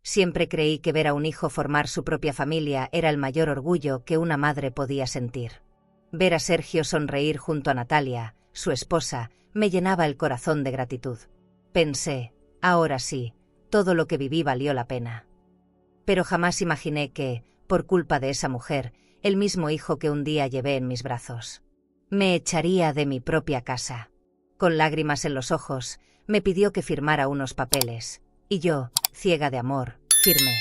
Siempre creí que ver a un hijo formar su propia familia era el mayor orgullo que una madre podía sentir. Ver a Sergio sonreír junto a Natalia, su esposa, me llenaba el corazón de gratitud. Pensé, ahora sí, todo lo que viví valió la pena. Pero jamás imaginé que, por culpa de esa mujer, el mismo hijo que un día llevé en mis brazos, me echaría de mi propia casa. Con lágrimas en los ojos, me pidió que firmara unos papeles, y yo, ciega de amor, firmé.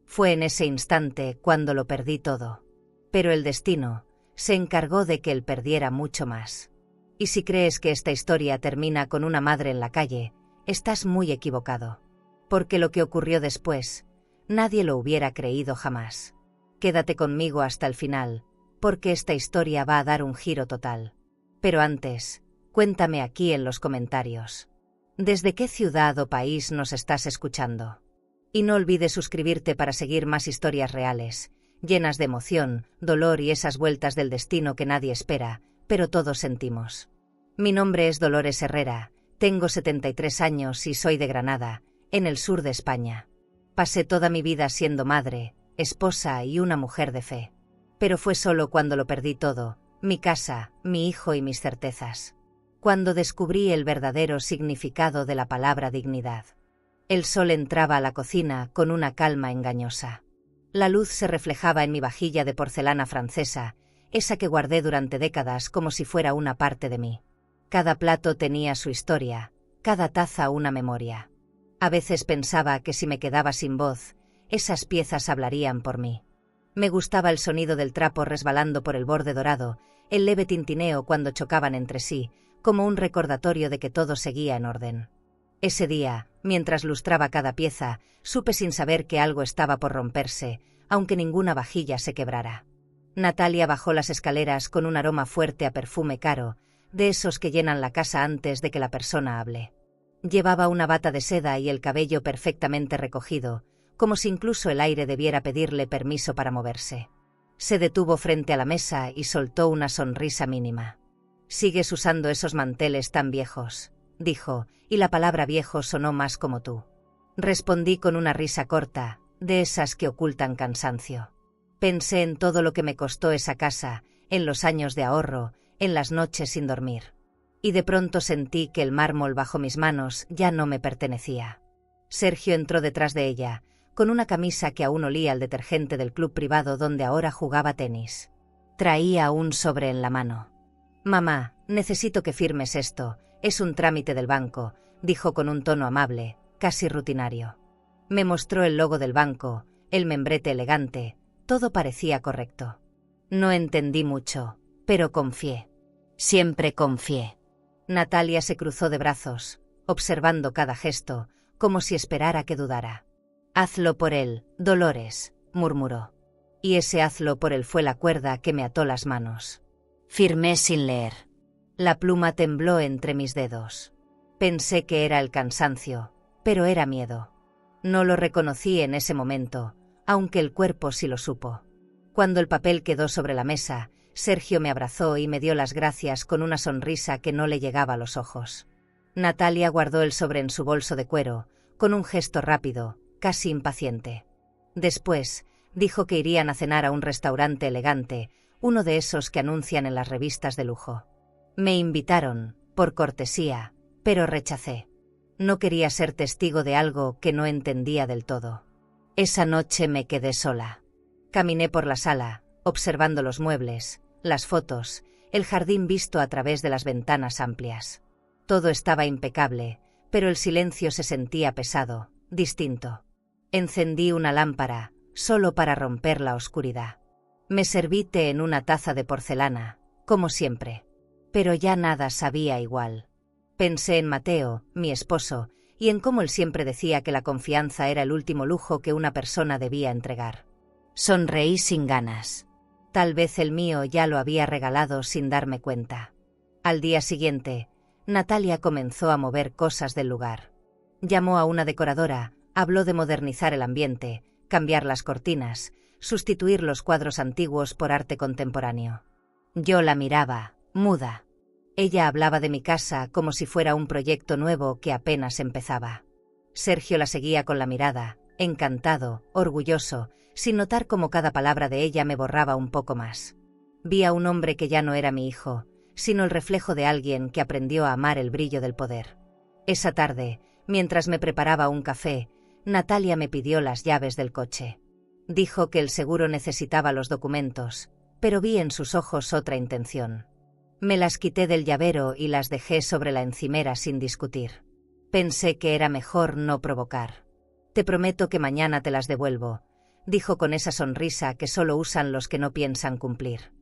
Fue en ese instante cuando lo perdí todo. Pero el destino se encargó de que él perdiera mucho más. Y si crees que esta historia termina con una madre en la calle, estás muy equivocado. Porque lo que ocurrió después, nadie lo hubiera creído jamás. Quédate conmigo hasta el final, porque esta historia va a dar un giro total. Pero antes, cuéntame aquí en los comentarios. ¿Desde qué ciudad o país nos estás escuchando? Y no olvides suscribirte para seguir más historias reales, llenas de emoción, dolor y esas vueltas del destino que nadie espera, pero todos sentimos. Mi nombre es Dolores Herrera, tengo 73 años y soy de Granada, en el sur de España. Pasé toda mi vida siendo madre, esposa y una mujer de fe. Pero fue solo cuando lo perdí todo, mi casa, mi hijo y mis certezas, cuando descubrí el verdadero significado de la palabra dignidad. El sol entraba a la cocina con una calma engañosa. La luz se reflejaba en mi vajilla de porcelana francesa, esa que guardé durante décadas como si fuera una parte de mí. Cada plato tenía su historia, cada taza una memoria. A veces pensaba que si me quedaba sin voz, esas piezas hablarían por mí. Me gustaba el sonido del trapo resbalando por el borde dorado, el leve tintineo cuando chocaban entre sí, como un recordatorio de que todo seguía en orden. Ese día, mientras lustraba cada pieza, supe sin saber que algo estaba por romperse, aunque ninguna vajilla se quebrara. Natalia bajó las escaleras con un aroma fuerte a perfume caro, de esos que llenan la casa antes de que la persona hable. Llevaba una bata de seda y el cabello perfectamente recogido, como si incluso el aire debiera pedirle permiso para moverse. Se detuvo frente a la mesa y soltó una sonrisa mínima. «Sigues usando esos manteles tan viejos», dijo, y la palabra viejo sonó más como tú. Respondí con una risa corta, de esas que ocultan cansancio. Pensé en todo lo que me costó esa casa, en los años de ahorro, en las noches sin dormir. Y de pronto sentí que el mármol bajo mis manos ya no me pertenecía. Sergio entró detrás de ella, con una camisa que aún olía al detergente del club privado donde ahora jugaba tenis. Traía un sobre en la mano. «Mamá, necesito que firmes esto, es un trámite del banco», dijo con un tono amable, casi rutinario. Me mostró el logo del banco, el membrete elegante, todo parecía correcto. No entendí mucho, pero confié. Siempre confié. Natalia se cruzó de brazos, observando cada gesto, como si esperara que dudara. «Hazlo por él, Dolores», murmuró. Y ese hazlo por él fue la cuerda que me ató las manos. Firmé sin leer. La pluma tembló entre mis dedos. Pensé que era el cansancio, pero era miedo. No lo reconocí en ese momento, aunque el cuerpo sí lo supo. Cuando el papel quedó sobre la mesa, Sergio me abrazó y me dio las gracias con una sonrisa que no le llegaba a los ojos. Natalia guardó el sobre en su bolso de cuero, con un gesto rápido, casi impaciente. Después, dijo que irían a cenar a un restaurante elegante, uno de esos que anuncian en las revistas de lujo. Me invitaron, por cortesía, pero rechacé. No quería ser testigo de algo que no entendía del todo. Esa noche me quedé sola. Caminé por la sala, observando los muebles, las fotos, el jardín visto a través de las ventanas amplias. Todo estaba impecable, pero el silencio se sentía pesado, distinto. Encendí una lámpara, solo para romper la oscuridad. Me serví té en una taza de porcelana, como siempre. Pero ya nada sabía igual. Pensé en Mateo, mi esposo, y en cómo él siempre decía que la confianza era el último lujo que una persona debía entregar. Sonreí sin ganas. Tal vez el mío ya lo había regalado sin darme cuenta. Al día siguiente, Natalia comenzó a mover cosas del lugar. Llamó a una decoradora, habló de modernizar el ambiente, cambiar las cortinas, sustituir los cuadros antiguos por arte contemporáneo. Yo la miraba, muda. Ella hablaba de mi casa como si fuera un proyecto nuevo que apenas empezaba. Sergio la seguía con la mirada, encantado, orgulloso, sin notar cómo cada palabra de ella me borraba un poco más. Vi a un hombre que ya no era mi hijo, sino el reflejo de alguien que aprendió a amar el brillo del poder. Esa tarde, mientras me preparaba un café, Natalia me pidió las llaves del coche. Dijo que el seguro necesitaba los documentos, pero vi en sus ojos otra intención. Me las quité del llavero y las dejé sobre la encimera sin discutir. Pensé que era mejor no provocar. «Te prometo que mañana te las devuelvo», dijo con esa sonrisa que solo usan los que no piensan cumplir.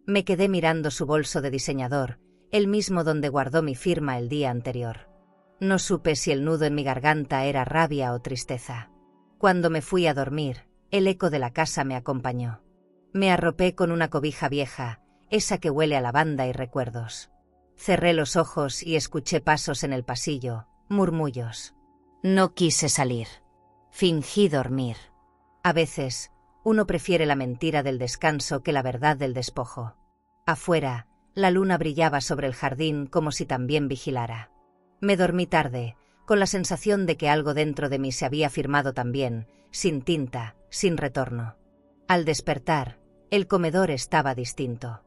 Me quedé mirando su bolso de diseñador, el mismo donde guardó mi firma el día anterior. No supe si el nudo en mi garganta era rabia o tristeza. Cuando me fui a dormir, el eco de la casa me acompañó. Me arropé con una cobija vieja, esa que huele a lavanda y recuerdos. Cerré los ojos y escuché pasos en el pasillo, murmullos. No quise salir. Fingí dormir. A veces, uno prefiere la mentira del descanso que la verdad del despojo. Afuera, la luna brillaba sobre el jardín como si también vigilara. Me dormí tarde, con la sensación de que algo dentro de mí se había firmado también, sin tinta, sin retorno. Al despertar, el comedor estaba distinto.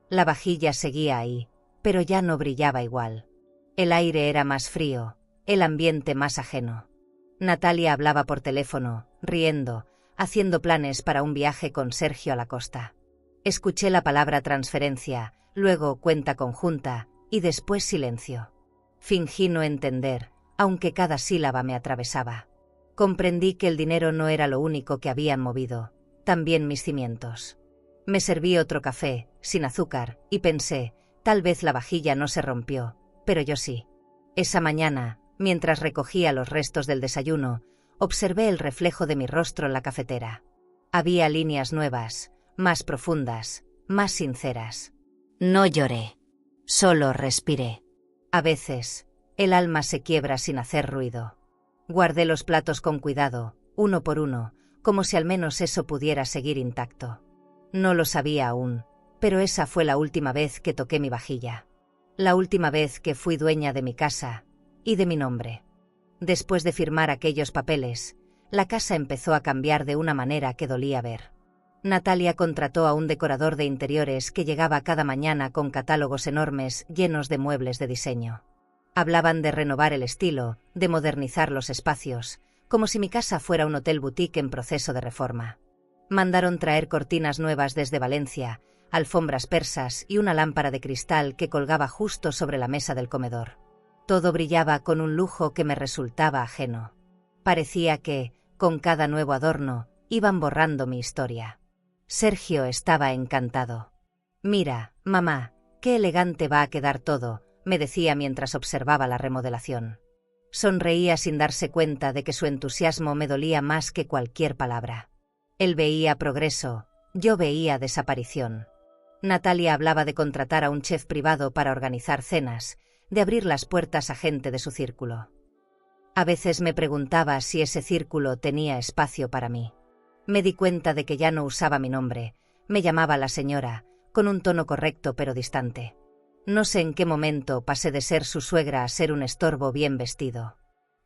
La vajilla seguía ahí, pero ya no brillaba igual. El aire era más frío, el ambiente más ajeno. Natalia hablaba por teléfono, riendo, haciendo planes para un viaje con Sergio a la costa. Escuché la palabra transferencia, luego cuenta conjunta, y después silencio. Fingí no entender, aunque cada sílaba me atravesaba. Comprendí que el dinero no era lo único que habían movido, también mis cimientos. Me serví otro café, sin azúcar, y pensé, tal vez la vajilla no se rompió, pero yo sí. Esa mañana, mientras recogía los restos del desayuno, observé el reflejo de mi rostro en la cafetera. Había líneas nuevas, más profundas, más sinceras. No lloré, solo respiré. A veces, el alma se quiebra sin hacer ruido. Guardé los platos con cuidado, uno por uno, como si al menos eso pudiera seguir intacto. No lo sabía aún, pero esa fue la última vez que toqué mi vajilla. La última vez que fui dueña de mi casa y de mi nombre. Después de firmar aquellos papeles, la casa empezó a cambiar de una manera que dolía ver. Natalia contrató a un decorador de interiores que llegaba cada mañana con catálogos enormes llenos de muebles de diseño. Hablaban de renovar el estilo, de modernizar los espacios, como si mi casa fuera un hotel boutique en proceso de reforma. Mandaron traer cortinas nuevas desde Valencia, alfombras persas y una lámpara de cristal que colgaba justo sobre la mesa del comedor. Todo brillaba con un lujo que me resultaba ajeno. Parecía que, con cada nuevo adorno, iban borrando mi historia. Sergio estaba encantado. «Mira, mamá, qué elegante va a quedar todo», me decía mientras observaba la remodelación. Sonreía sin darse cuenta de que su entusiasmo me dolía más que cualquier palabra. Él veía progreso, yo veía desaparición. Natalia hablaba de contratar a un chef privado para organizar cenas, de abrir las puertas a gente de su círculo. A veces me preguntaba si ese círculo tenía espacio para mí. Me di cuenta de que ya no usaba mi nombre, me llamaba la señora, con un tono correcto pero distante. No sé en qué momento pasé de ser su suegra a ser un estorbo bien vestido.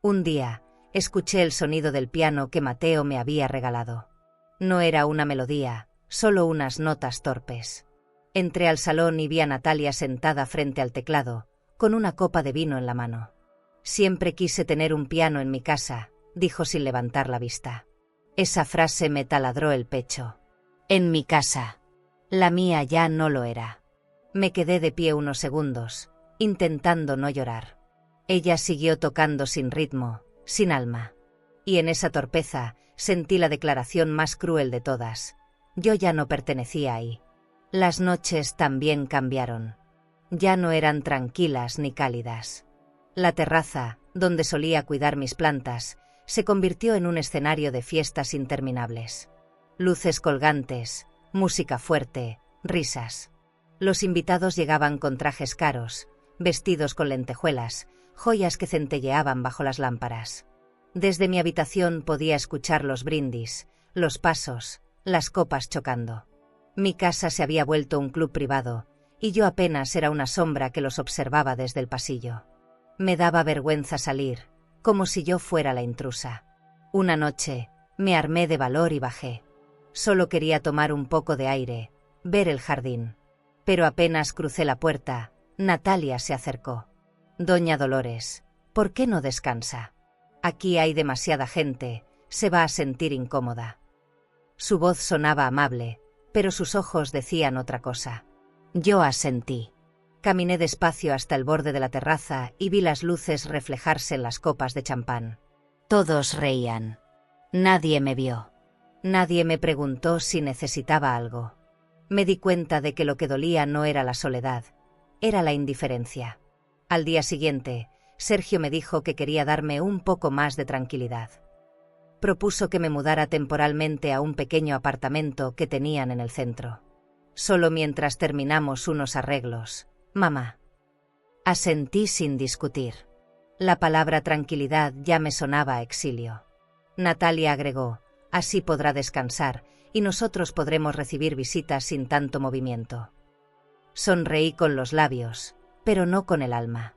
Un día, escuché el sonido del piano que Mateo me había regalado. No era una melodía, solo unas notas torpes. Entré al salón y vi a Natalia sentada frente al teclado, con una copa de vino en la mano. «Siempre quise tener un piano en mi casa», dijo sin levantar la vista. Esa frase me taladró el pecho. En mi casa. La mía ya no lo era. Me quedé de pie unos segundos, intentando no llorar. Ella siguió tocando sin ritmo, sin alma. Y en esa torpeza sentí la declaración más cruel de todas. Yo ya no pertenecía ahí. Las noches también cambiaron. Ya no eran tranquilas ni cálidas. La terraza, donde solía cuidar mis plantas, se convirtió en un escenario de fiestas interminables. Luces colgantes, música fuerte, risas. Los invitados llegaban con trajes caros, vestidos con lentejuelas, joyas que centelleaban bajo las lámparas. Desde mi habitación podía escuchar los brindis, los pasos, las copas chocando. Mi casa se había vuelto un club privado, y yo apenas era una sombra que los observaba desde el pasillo. Me daba vergüenza salir, como si yo fuera la intrusa. Una noche, Me armé de valor y bajé. Solo quería tomar un poco de aire, ver el jardín. Pero apenas crucé la puerta, Natalia se acercó. Doña Dolores, ¿por qué no descansa? Aquí hay demasiada gente, se va a sentir incómoda. Su voz sonaba amable, pero sus ojos decían otra cosa. Yo asentí. Caminé despacio hasta el borde de la terraza y vi las luces reflejarse en las copas de champán. Todos reían. Nadie me vio. Nadie me preguntó si necesitaba algo. Me di cuenta de que lo que dolía no era la soledad, era la indiferencia. Al día siguiente, Sergio me dijo que quería darme un poco más de tranquilidad. Propuso que me mudara temporalmente a un pequeño apartamento que tenían en el centro. Solo mientras terminamos unos arreglos, mamá. Asentí sin discutir. La palabra tranquilidad ya me sonaba a exilio. Natalia agregó, así podrá descansar, y nosotros podremos recibir visitas sin tanto movimiento. Sonreí con los labios, pero no con el alma.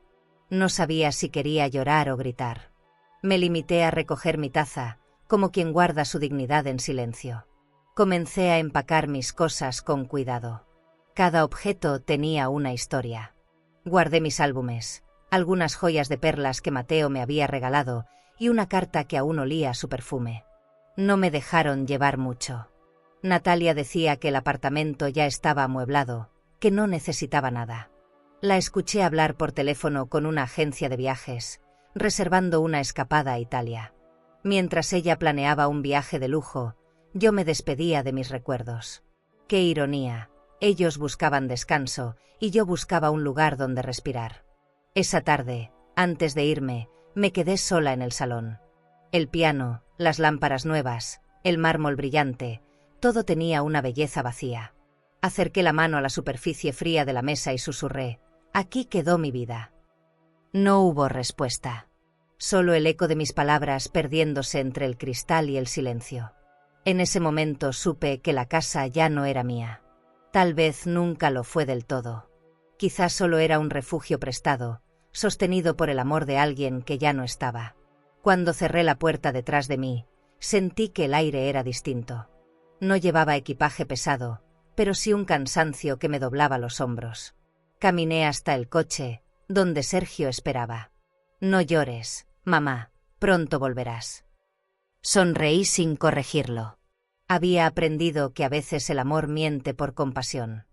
No sabía si quería llorar o gritar. Me limité a recoger mi taza, como quien guarda su dignidad en silencio. Comencé a empacar mis cosas con cuidado. Cada objeto tenía una historia. Guardé mis álbumes, algunas joyas de perlas que Mateo me había regalado y una carta que aún olía a su perfume. No me dejaron llevar mucho. Natalia decía que el apartamento ya estaba amueblado, que no necesitaba nada. La escuché hablar por teléfono con una agencia de viajes, reservando una escapada a Italia. Mientras ella planeaba un viaje de lujo, yo me despedía de mis recuerdos. Qué ironía, ellos buscaban descanso y yo buscaba un lugar donde respirar. Esa tarde, antes de irme, me quedé sola en el salón. El piano, las lámparas nuevas, el mármol brillante, todo tenía una belleza vacía. Acerqué la mano a la superficie fría de la mesa y susurré, aquí quedó mi vida. No hubo respuesta. Solo el eco de mis palabras perdiéndose entre el cristal y el silencio. En ese momento supe que la casa ya no era mía. Tal vez nunca lo fue del todo. Quizás solo era un refugio prestado, sostenido por el amor de alguien que ya no estaba. Cuando cerré la puerta detrás de mí, sentí que el aire era distinto. No llevaba equipaje pesado, pero sí un cansancio que me doblaba los hombros. Caminé hasta el coche, donde Sergio esperaba. No llores, mamá, pronto volverás. Sonreí sin corregirlo. Había aprendido que a veces el amor miente por compasión.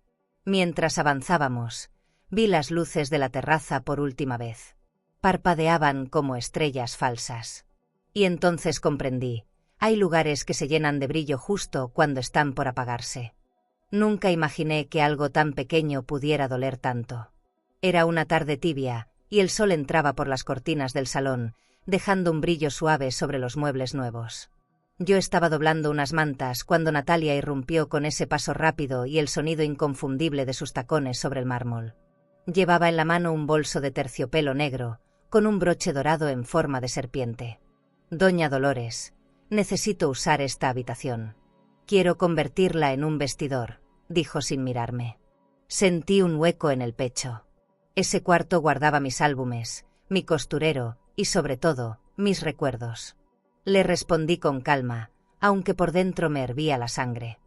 Mientras avanzábamos, vi las luces de la terraza por última vez. Parpadeaban como estrellas falsas. Y entonces comprendí, hay lugares que se llenan de brillo justo cuando están por apagarse. Nunca imaginé que algo tan pequeño pudiera doler tanto. Era una tarde tibia, y el sol entraba por las cortinas del salón, dejando un brillo suave sobre los muebles nuevos. Yo estaba doblando unas mantas cuando Natalia irrumpió con ese paso rápido y el sonido inconfundible de sus tacones sobre el mármol. Llevaba en la mano un bolso de terciopelo negro, con un broche dorado en forma de serpiente. Doña Dolores, necesito usar esta habitación. Quiero convertirla en un vestidor, dijo sin mirarme. Sentí un hueco en el pecho. Ese cuarto guardaba mis álbumes, mi costurero y, sobre todo, mis recuerdos. Le respondí con calma, aunque por dentro me hervía la sangre.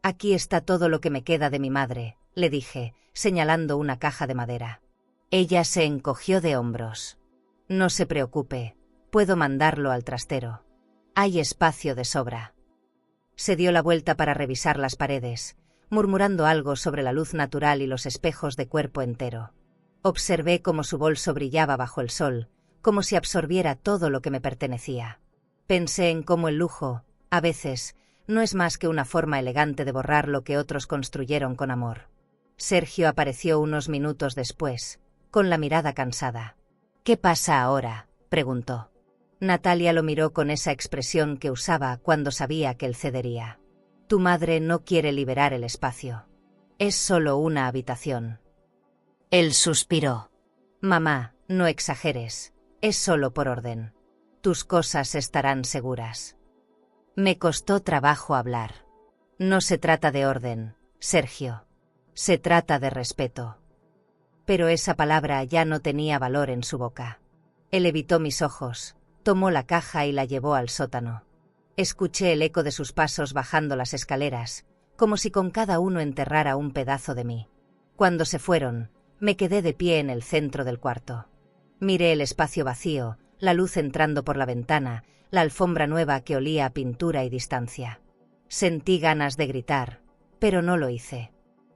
Aquí está todo lo que me queda de mi madre, le dije, señalando una caja de madera. Ella se encogió de hombros. No se preocupe, puedo mandarlo al trastero. Hay espacio de sobra. Se dio la vuelta para revisar las paredes, murmurando algo sobre la luz natural y los espejos de cuerpo entero. Observé cómo su bolso brillaba bajo el sol, como si absorbiera todo lo que me pertenecía. Pensé en cómo el lujo, a veces, no es más que una forma elegante de borrar lo que otros construyeron con amor. Sergio apareció unos minutos después, con la mirada cansada. «¿Qué pasa ahora?», preguntó. Natalia lo miró con esa expresión que usaba cuando sabía que él cedería. «Tu madre no quiere liberar el espacio. Es solo una habitación». Él suspiró. «Mamá, no exageres. Es solo por orden. Tus cosas estarán seguras». Me costó trabajo hablar. «No se trata de orden, Sergio. Se trata de respeto». Pero esa palabra ya no tenía valor en su boca. Él evitó mis ojos, tomó la caja y la llevó al sótano. Escuché el eco de sus pasos bajando las escaleras, como si con cada uno enterrara un pedazo de mí. Cuando se fueron, me quedé de pie en el centro del cuarto. Miré el espacio vacío, la luz entrando por la ventana, la alfombra nueva que olía a pintura y distancia. Sentí ganas de gritar, pero no lo hice.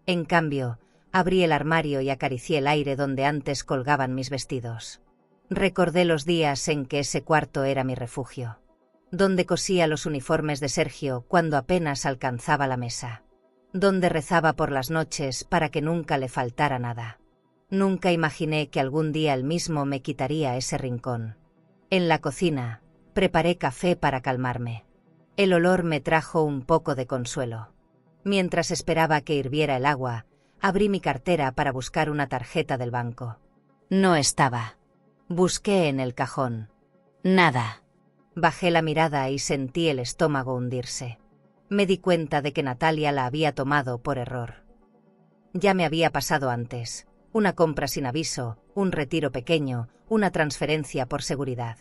En cambio, abrí el armario y acaricié el aire donde antes colgaban mis vestidos. Recordé los días en que ese cuarto era mi refugio, donde cosía los uniformes de Sergio cuando apenas alcanzaba la mesa, donde rezaba por las noches para que nunca le faltara nada. Nunca imaginé que algún día él mismo me quitaría ese rincón. En la cocina, preparé café para calmarme. El olor me trajo un poco de consuelo. Mientras esperaba que hirviera el agua, abrí mi cartera para buscar una tarjeta del banco. No estaba. Busqué en el cajón. Nada. Bajé la mirada y sentí el estómago hundirse. Me di cuenta de que Natalia la había tomado por error. Ya me había pasado antes. Una compra sin aviso, un retiro pequeño, una transferencia por seguridad.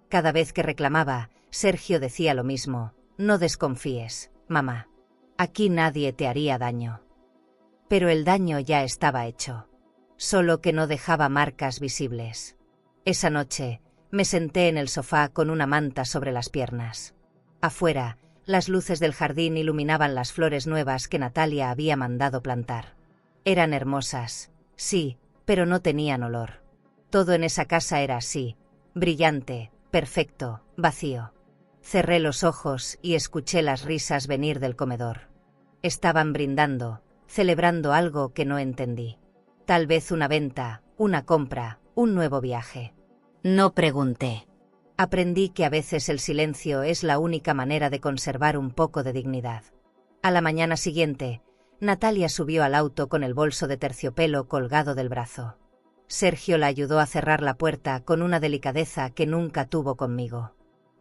Cada vez que reclamaba, Sergio decía lo mismo: no desconfíes, mamá. Aquí nadie te haría daño. Pero el daño ya estaba hecho. Solo que no dejaba marcas visibles. Esa noche, me senté en el sofá con una manta sobre las piernas. Afuera, las luces del jardín iluminaban las flores nuevas que Natalia había mandado plantar. Eran hermosas, sí, pero no tenían olor. Todo en esa casa era así, brillante, perfecto, vacío. Cerré los ojos y escuché las risas venir del comedor. Estaban brindando, celebrando algo que no entendí. Tal vez una venta, una compra, un nuevo viaje. No pregunté. Aprendí que a veces el silencio es la única manera de conservar un poco de dignidad. A la mañana siguiente, Natalia subió al auto con el bolso de terciopelo colgado del brazo. Sergio la ayudó a cerrar la puerta con una delicadeza que nunca tuvo conmigo.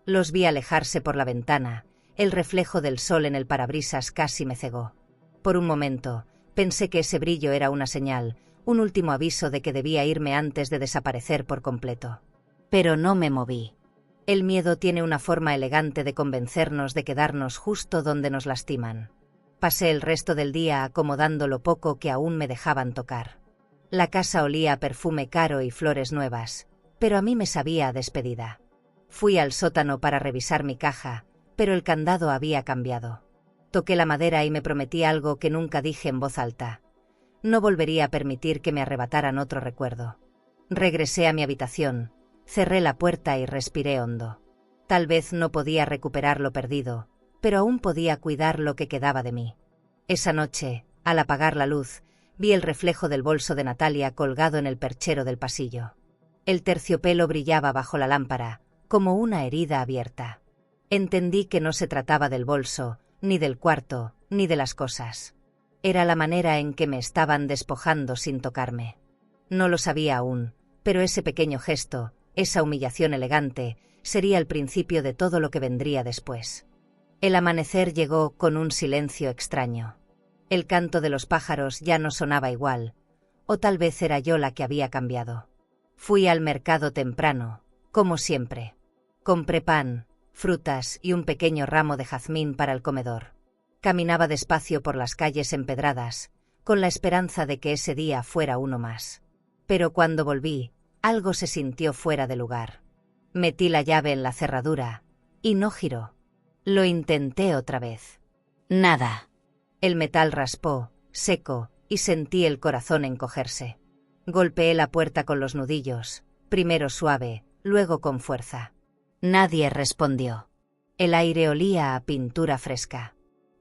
Los vi alejarse por la ventana, el reflejo del sol en el parabrisas casi me cegó. Por un momento, pensé que ese brillo era una señal, un último aviso de que debía irme antes de desaparecer por completo. Pero no me moví. El miedo tiene una forma elegante de convencernos de quedarnos justo donde nos lastiman. Pasé el resto del día acomodando lo poco que aún me dejaban tocar. La casa olía a perfume caro y flores nuevas, pero a mí me sabía a despedida. Fui al sótano para revisar mi caja, pero el candado había cambiado. Toqué la madera y me prometí algo que nunca dije en voz alta. No volvería a permitir que me arrebataran otro recuerdo. Regresé a mi habitación, cerré la puerta y respiré hondo. Tal vez no podía recuperar lo perdido, pero aún podía cuidar lo que quedaba de mí. Esa noche, al apagar la luz, vi el reflejo del bolso de Natalia colgado en el perchero del pasillo. El terciopelo brillaba bajo la lámpara, como una herida abierta. Entendí que no se trataba del bolso, ni del cuarto, ni de las cosas. Era la manera en que me estaban despojando sin tocarme. No lo sabía aún, pero ese pequeño gesto, esa humillación elegante, sería el principio de todo lo que vendría después. El amanecer llegó con un silencio extraño. El canto de los pájaros ya no sonaba igual, o tal vez era yo la que había cambiado. Fui al mercado temprano, como siempre. Compré pan, frutas y un pequeño ramo de jazmín para el comedor. Caminaba despacio por las calles empedradas, con la esperanza de que ese día fuera uno más. Pero cuando volví, algo se sintió fuera de lugar. Metí la llave en la cerradura, y no giró. Lo intenté otra vez. Nada. El metal raspó, seco, y sentí el corazón encogerse. Golpeé la puerta con los nudillos, primero suave, luego con fuerza. Nadie respondió. El aire olía a pintura fresca.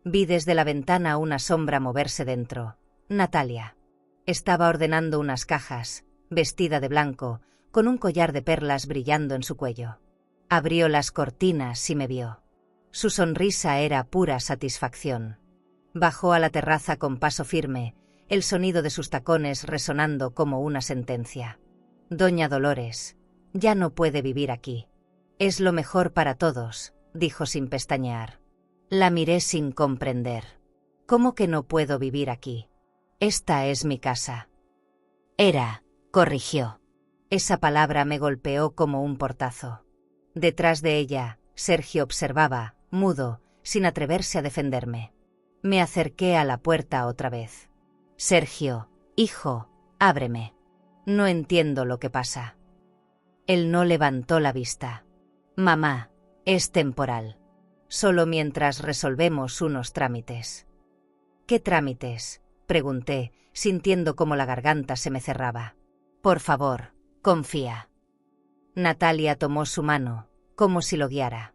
Vi desde la ventana una sombra moverse dentro. Natalia. Estaba ordenando unas cajas, vestida de blanco, con un collar de perlas brillando en su cuello. Abrió las cortinas y me vio. Su sonrisa era pura satisfacción. Bajó a la terraza con paso firme, el sonido de sus tacones resonando como una sentencia. Doña Dolores, ya no puede vivir aquí. Es lo mejor para todos, dijo sin pestañear. La miré sin comprender. ¿Cómo que no puedo vivir aquí? Esta es mi casa. Era, corrigió. Esa palabra me golpeó como un portazo. Detrás de ella, Sergio observaba, mudo, sin atreverse a defenderme. Me acerqué a la puerta otra vez. Sergio, hijo, ábreme. No entiendo lo que pasa. Él no levantó la vista. Mamá, es temporal. Solo mientras resolvemos unos trámites. ¿Qué trámites?, pregunté, sintiendo cómo la garganta se me cerraba. Por favor, confía. Natalia tomó su mano, como si lo guiara.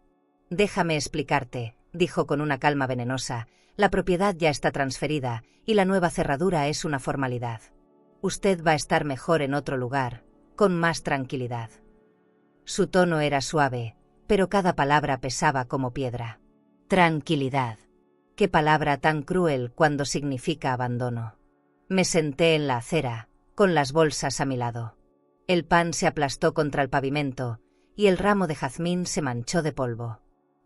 Déjame explicarte, dijo con una calma venenosa. La propiedad ya está transferida y la nueva cerradura es una formalidad. Usted va a estar mejor en otro lugar, con más tranquilidad. Su tono era suave, pero cada palabra pesaba como piedra. Tranquilidad. Qué palabra tan cruel cuando significa abandono. Me senté en la acera, con las bolsas a mi lado. El pan se aplastó contra el pavimento y el ramo de jazmín se manchó de polvo.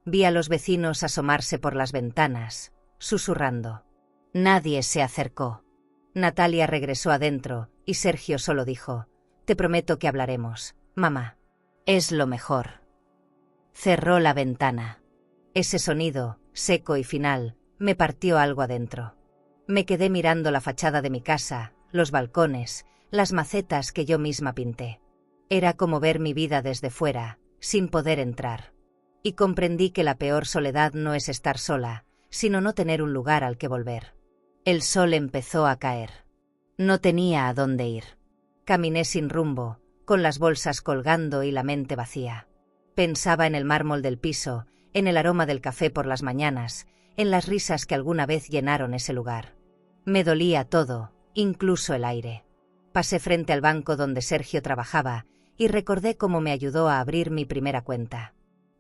Vi a los vecinos asomarse por las ventanas, susurrando. Nadie se acercó. Natalia regresó adentro y Sergio solo dijo: «Te prometo que hablaremos, mamá. Es lo mejor». Cerró la ventana. Ese sonido, seco y final, me partió algo adentro. Me quedé mirando la fachada de mi casa, los balcones, las macetas que yo misma pinté. Era como ver mi vida desde fuera, sin poder entrar. Y comprendí que la peor soledad no es estar sola, sino no tener un lugar al que volver. El sol empezó a caer. No tenía a dónde ir. Caminé sin rumbo, con las bolsas colgando y la mente vacía. Pensaba en el mármol del piso, en el aroma del café por las mañanas, en las risas que alguna vez llenaron ese lugar. Me dolía todo, incluso el aire. Pasé frente al banco donde Sergio trabajaba y recordé cómo me ayudó a abrir mi primera cuenta.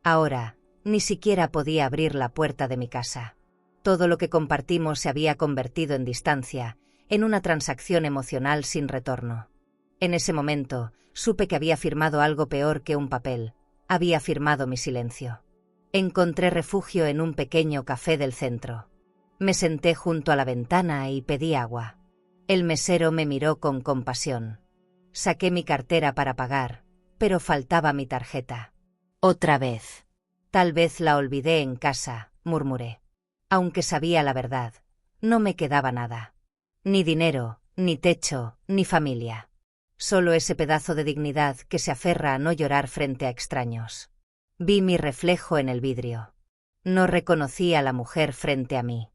Ahora, ni siquiera podía abrir la puerta de mi casa. Todo lo que compartimos se había convertido en distancia, en una transacción emocional sin retorno. En ese momento, supe que había firmado algo peor que un papel. Había firmado mi silencio. Encontré refugio en un pequeño café del centro. Me senté junto a la ventana y pedí agua. El mesero me miró con compasión. Saqué mi cartera para pagar, pero faltaba mi tarjeta. Otra vez. Tal vez la olvidé en casa, murmuré. Aunque sabía la verdad, no me quedaba nada. Ni dinero, ni techo, ni familia. Solo ese pedazo de dignidad que se aferra a no llorar frente a extraños. Vi mi reflejo en el vidrio. No reconocí a la mujer frente a mí.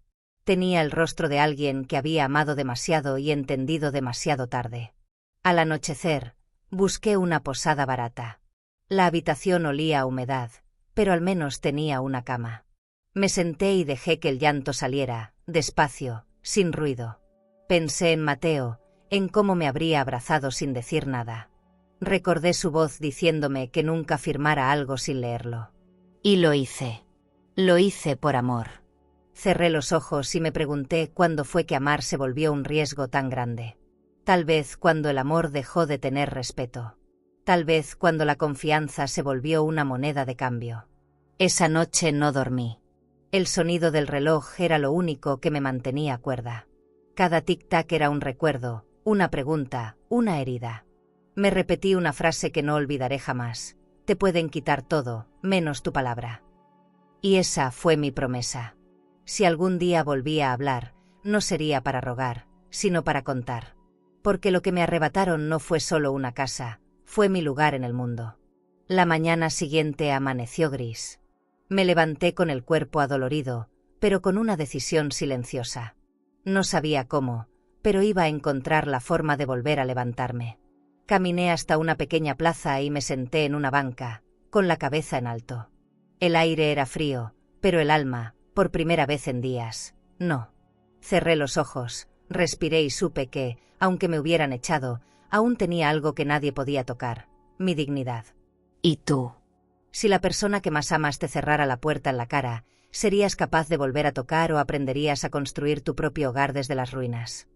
Tenía el rostro de alguien que había amado demasiado y entendido demasiado tarde. Al anochecer, busqué una posada barata. La habitación olía a humedad, pero al menos tenía una cama. Me senté y dejé que el llanto saliera, despacio, sin ruido. Pensé en Mateo, en cómo me habría abrazado sin decir nada. Recordé su voz diciéndome que nunca firmara algo sin leerlo. Y lo hice. Lo hice por amor. Cerré los ojos y me pregunté cuándo fue que amar se volvió un riesgo tan grande. Tal vez cuando el amor dejó de tener respeto. Tal vez cuando la confianza se volvió una moneda de cambio. Esa noche no dormí. El sonido del reloj era lo único que me mantenía cuerda. Cada tic-tac era un recuerdo, una pregunta, una herida. Me repetí una frase que no olvidaré jamás. Te pueden quitar todo, menos tu palabra. Y esa fue mi promesa. Si algún día volvía a hablar, no sería para rogar, sino para contar. Porque lo que me arrebataron no fue solo una casa, fue mi lugar en el mundo. La mañana siguiente amaneció gris. Me levanté con el cuerpo adolorido, pero con una decisión silenciosa. No sabía cómo, pero iba a encontrar la forma de volver a levantarme. Caminé hasta una pequeña plaza y me senté en una banca, con la cabeza en alto. El aire era frío, pero el alma, por primera vez en días, no. Cerré los ojos, respiré y supe que, aunque me hubieran echado, aún tenía algo que nadie podía tocar, mi dignidad. ¿Y tú? Si la persona que más amas te cerrara la puerta en la cara, ¿serías capaz de volver a tocar o aprenderías a construir tu propio hogar desde las ruinas?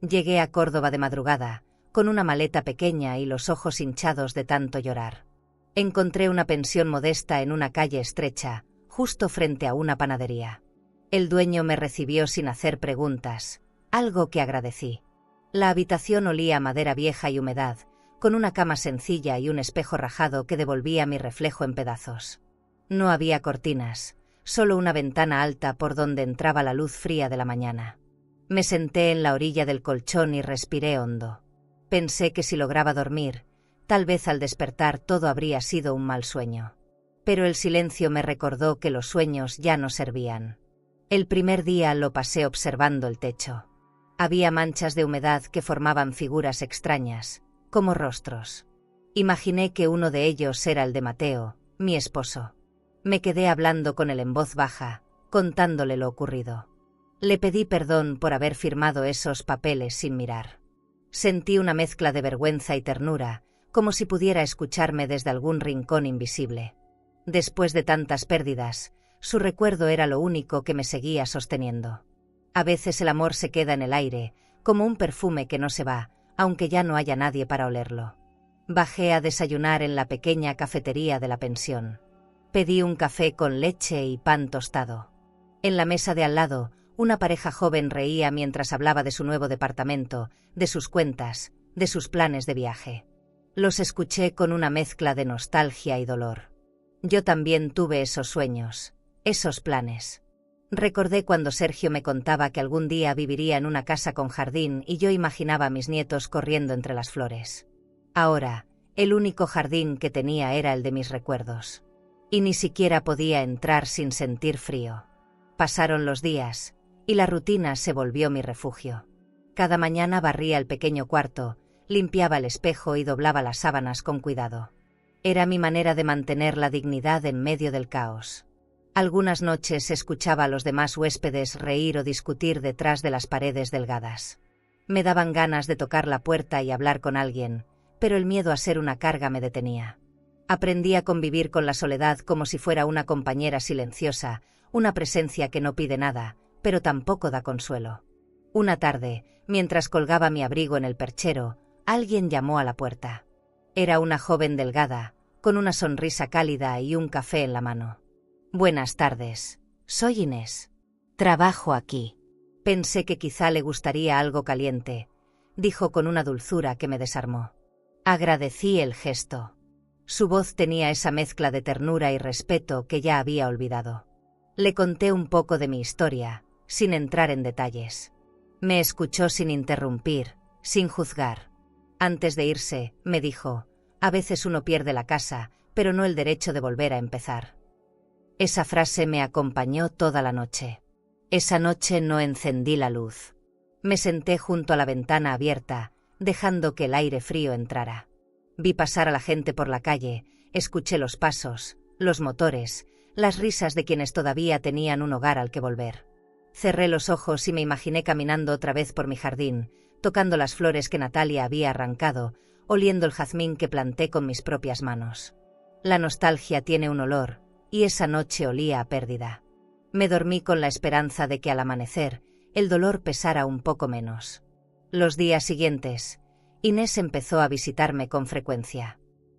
Llegué a Córdoba de madrugada, con una maleta pequeña y los ojos hinchados de tanto llorar. Encontré una pensión modesta en una calle estrecha, justo frente a una panadería. El dueño me recibió sin hacer preguntas, algo que agradecí. La habitación olía a madera vieja y humedad, con una cama sencilla y un espejo rajado que devolvía mi reflejo en pedazos. No había cortinas, solo una ventana alta por donde entraba la luz fría de la mañana. Me senté en la orilla del colchón y respiré hondo. Pensé que si lograba dormir, tal vez al despertar todo habría sido un mal sueño. Pero el silencio me recordó que los sueños ya no servían. El primer día lo pasé observando el techo. Había manchas de humedad que formaban figuras extrañas, como rostros. Imaginé que uno de ellos era el de Mateo, mi esposo. Me quedé hablando con él en voz baja, contándole lo ocurrido. Le pedí perdón por haber firmado esos papeles sin mirar. Sentí una mezcla de vergüenza y ternura, como si pudiera escucharme desde algún rincón invisible. Después de tantas pérdidas, su recuerdo era lo único que me seguía sosteniendo. A veces el amor se queda en el aire, como un perfume que no se va, aunque ya no haya nadie para olerlo. Bajé a desayunar en la pequeña cafetería de la pensión. Pedí un café con leche y pan tostado. En la mesa de al lado, una pareja joven reía mientras hablaba de su nuevo departamento, de sus cuentas, de sus planes de viaje. Los escuché con una mezcla de nostalgia y dolor. Yo también tuve esos sueños, esos planes. Recordé cuando Sergio me contaba que algún día viviría en una casa con jardín y yo imaginaba a mis nietos corriendo entre las flores. Ahora, el único jardín que tenía era el de mis recuerdos. Y ni siquiera podía entrar sin sentir frío. Pasaron los días, y la rutina se volvió mi refugio. Cada mañana barría el pequeño cuarto, limpiaba el espejo y doblaba las sábanas con cuidado. Era mi manera de mantener la dignidad en medio del caos. Algunas noches escuchaba a los demás huéspedes reír o discutir detrás de las paredes delgadas. Me daban ganas de tocar la puerta y hablar con alguien, pero el miedo a ser una carga me detenía. Aprendí a convivir con la soledad como si fuera una compañera silenciosa, una presencia que no pide nada, pero tampoco da consuelo. Una tarde, mientras colgaba mi abrigo en el perchero, alguien llamó a la puerta. Era una joven delgada, con una sonrisa cálida y un café en la mano. «Buenas tardes. Soy Inés. Trabajo aquí». Pensé que quizá le gustaría algo caliente, dijo con una dulzura que me desarmó. Agradecí el gesto. Su voz tenía esa mezcla de ternura y respeto que ya había olvidado. Le conté un poco de mi historia, sin entrar en detalles. Me escuchó sin interrumpir, sin juzgar. Antes de irse, me dijo, a veces uno pierde la casa, pero no el derecho de volver a empezar. Esa frase me acompañó toda la noche. Esa noche no encendí la luz. Me senté junto a la ventana abierta, dejando que el aire frío entrara. Vi pasar a la gente por la calle, escuché los pasos, los motores, las risas de quienes todavía tenían un hogar al que volver. Cerré los ojos y me imaginé caminando otra vez por mi jardín, tocando las flores que Natalia había arrancado, oliendo el jazmín que planté con mis propias manos. La nostalgia tiene un olor, y esa noche olía a pérdida. Me dormí con la esperanza de que al amanecer, el dolor pesara un poco menos. Los días siguientes, Inés empezó a visitarme con frecuencia.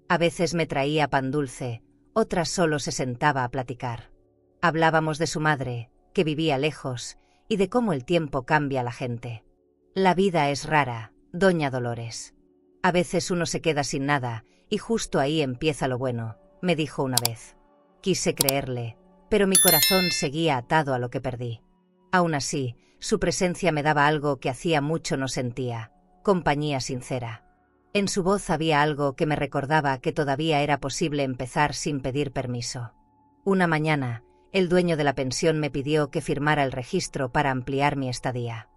A veces me traía pan dulce, otras solo se sentaba a platicar. Hablábamos de su madre, que vivía lejos, y de cómo el tiempo cambia a la gente. La vida es rara, doña Dolores. A veces uno se queda sin nada, y justo ahí empieza lo bueno, me dijo una vez. Quise creerle, pero mi corazón seguía atado a lo que perdí. Aún así, su presencia me daba algo que hacía mucho no sentía, compañía sincera. En su voz había algo que me recordaba que todavía era posible empezar sin pedir permiso. Una mañana, el dueño de la pensión me pidió que firmara el registro para ampliar mi estadía.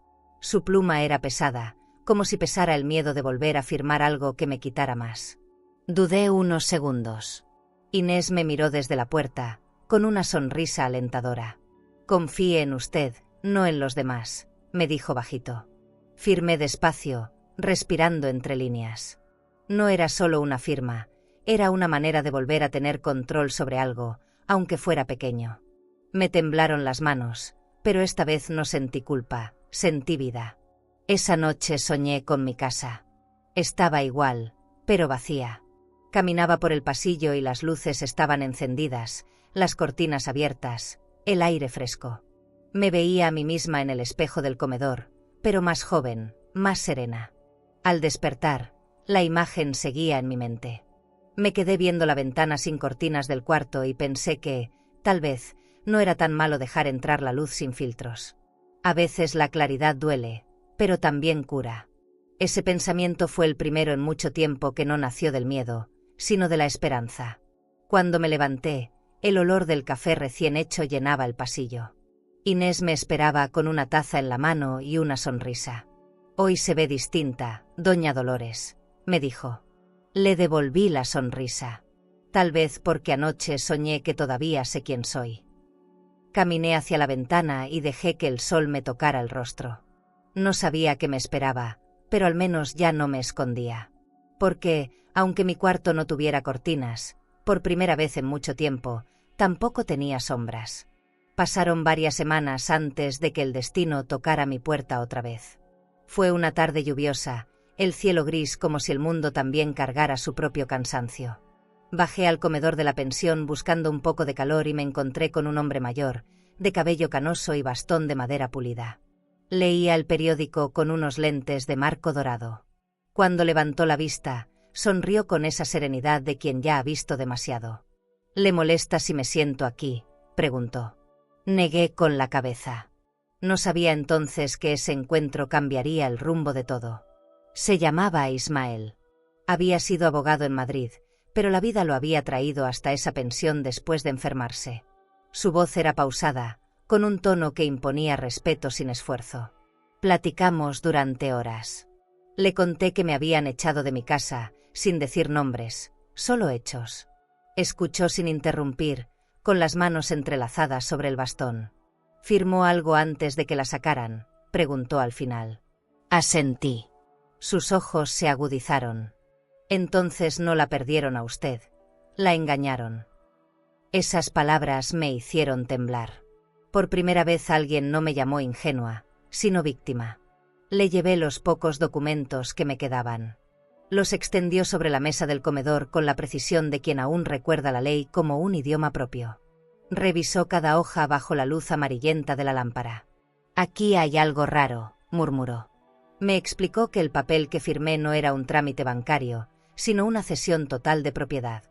Su pluma era pesada, como si pesara el miedo de volver a firmar algo que me quitara más. Dudé unos segundos. Inés me miró desde la puerta, con una sonrisa alentadora. Confíe en usted, no en los demás, me dijo bajito. Firmé despacio, respirando entre líneas. No era solo una firma, era una manera de volver a tener control sobre algo, aunque fuera pequeño. Me temblaron las manos, pero esta vez no sentí culpa, sentí vida. Esa noche soñé con mi casa. Estaba igual, pero vacía. Caminaba por el pasillo y las luces estaban encendidas, las cortinas abiertas, el aire fresco. Me veía a mí misma en el espejo del comedor, pero más joven, más serena. Al despertar, la imagen seguía en mi mente. Me quedé viendo la ventana sin cortinas del cuarto y pensé que, tal vez, no era tan malo dejar entrar la luz sin filtros. A veces la claridad duele, pero también cura. Ese pensamiento fue el primero en mucho tiempo que no nació del miedo, sino de la esperanza. Cuando me levanté, el olor del café recién hecho llenaba el pasillo. Inés me esperaba con una taza en la mano y una sonrisa. «Hoy se ve distinta, doña Dolores», me dijo. Le devolví la sonrisa. Tal vez porque anoche soñé que todavía sé quién soy. Caminé hacia la ventana y dejé que el sol me tocara el rostro. No sabía qué me esperaba, pero al menos ya no me escondía. Porque, aunque mi cuarto no tuviera cortinas, por primera vez en mucho tiempo, tampoco tenía sombras. Pasaron varias semanas antes de que el destino tocara mi puerta otra vez. Fue una tarde lluviosa, el cielo gris como si el mundo también cargara su propio cansancio. Bajé al comedor de la pensión buscando un poco de calor y me encontré con un hombre mayor, de cabello canoso y bastón de madera pulida. Leía el periódico con unos lentes de marco dorado. Cuando levantó la vista, sonrió con esa serenidad de quien ya ha visto demasiado. «¿Le molesta si me siento aquí?», preguntó. Negué con la cabeza. No sabía entonces que ese encuentro cambiaría el rumbo de todo. Se llamaba Ismael. Había sido abogado en Madrid, pero la vida lo había traído hasta esa pensión después de enfermarse. Su voz era pausada, con un tono que imponía respeto sin esfuerzo. Platicamos durante horas. Le conté que me habían echado de mi casa, sin decir nombres, solo hechos. Escuchó sin interrumpir, con las manos entrelazadas sobre el bastón. «¿Firmó algo antes de que la sacaran?», preguntó al final. Asentí. Sus ojos se agudizaron. «Entonces no la perdieron a usted. La engañaron». Esas palabras me hicieron temblar. Por primera vez alguien no me llamó ingenua, sino víctima. Le llevé los pocos documentos que me quedaban. Los extendió sobre la mesa del comedor con la precisión de quien aún recuerda la ley como un idioma propio. Revisó cada hoja bajo la luz amarillenta de la lámpara. «Aquí hay algo raro», murmuró. Me explicó que el papel que firmé no era un trámite bancario, sino una cesión total de propiedad.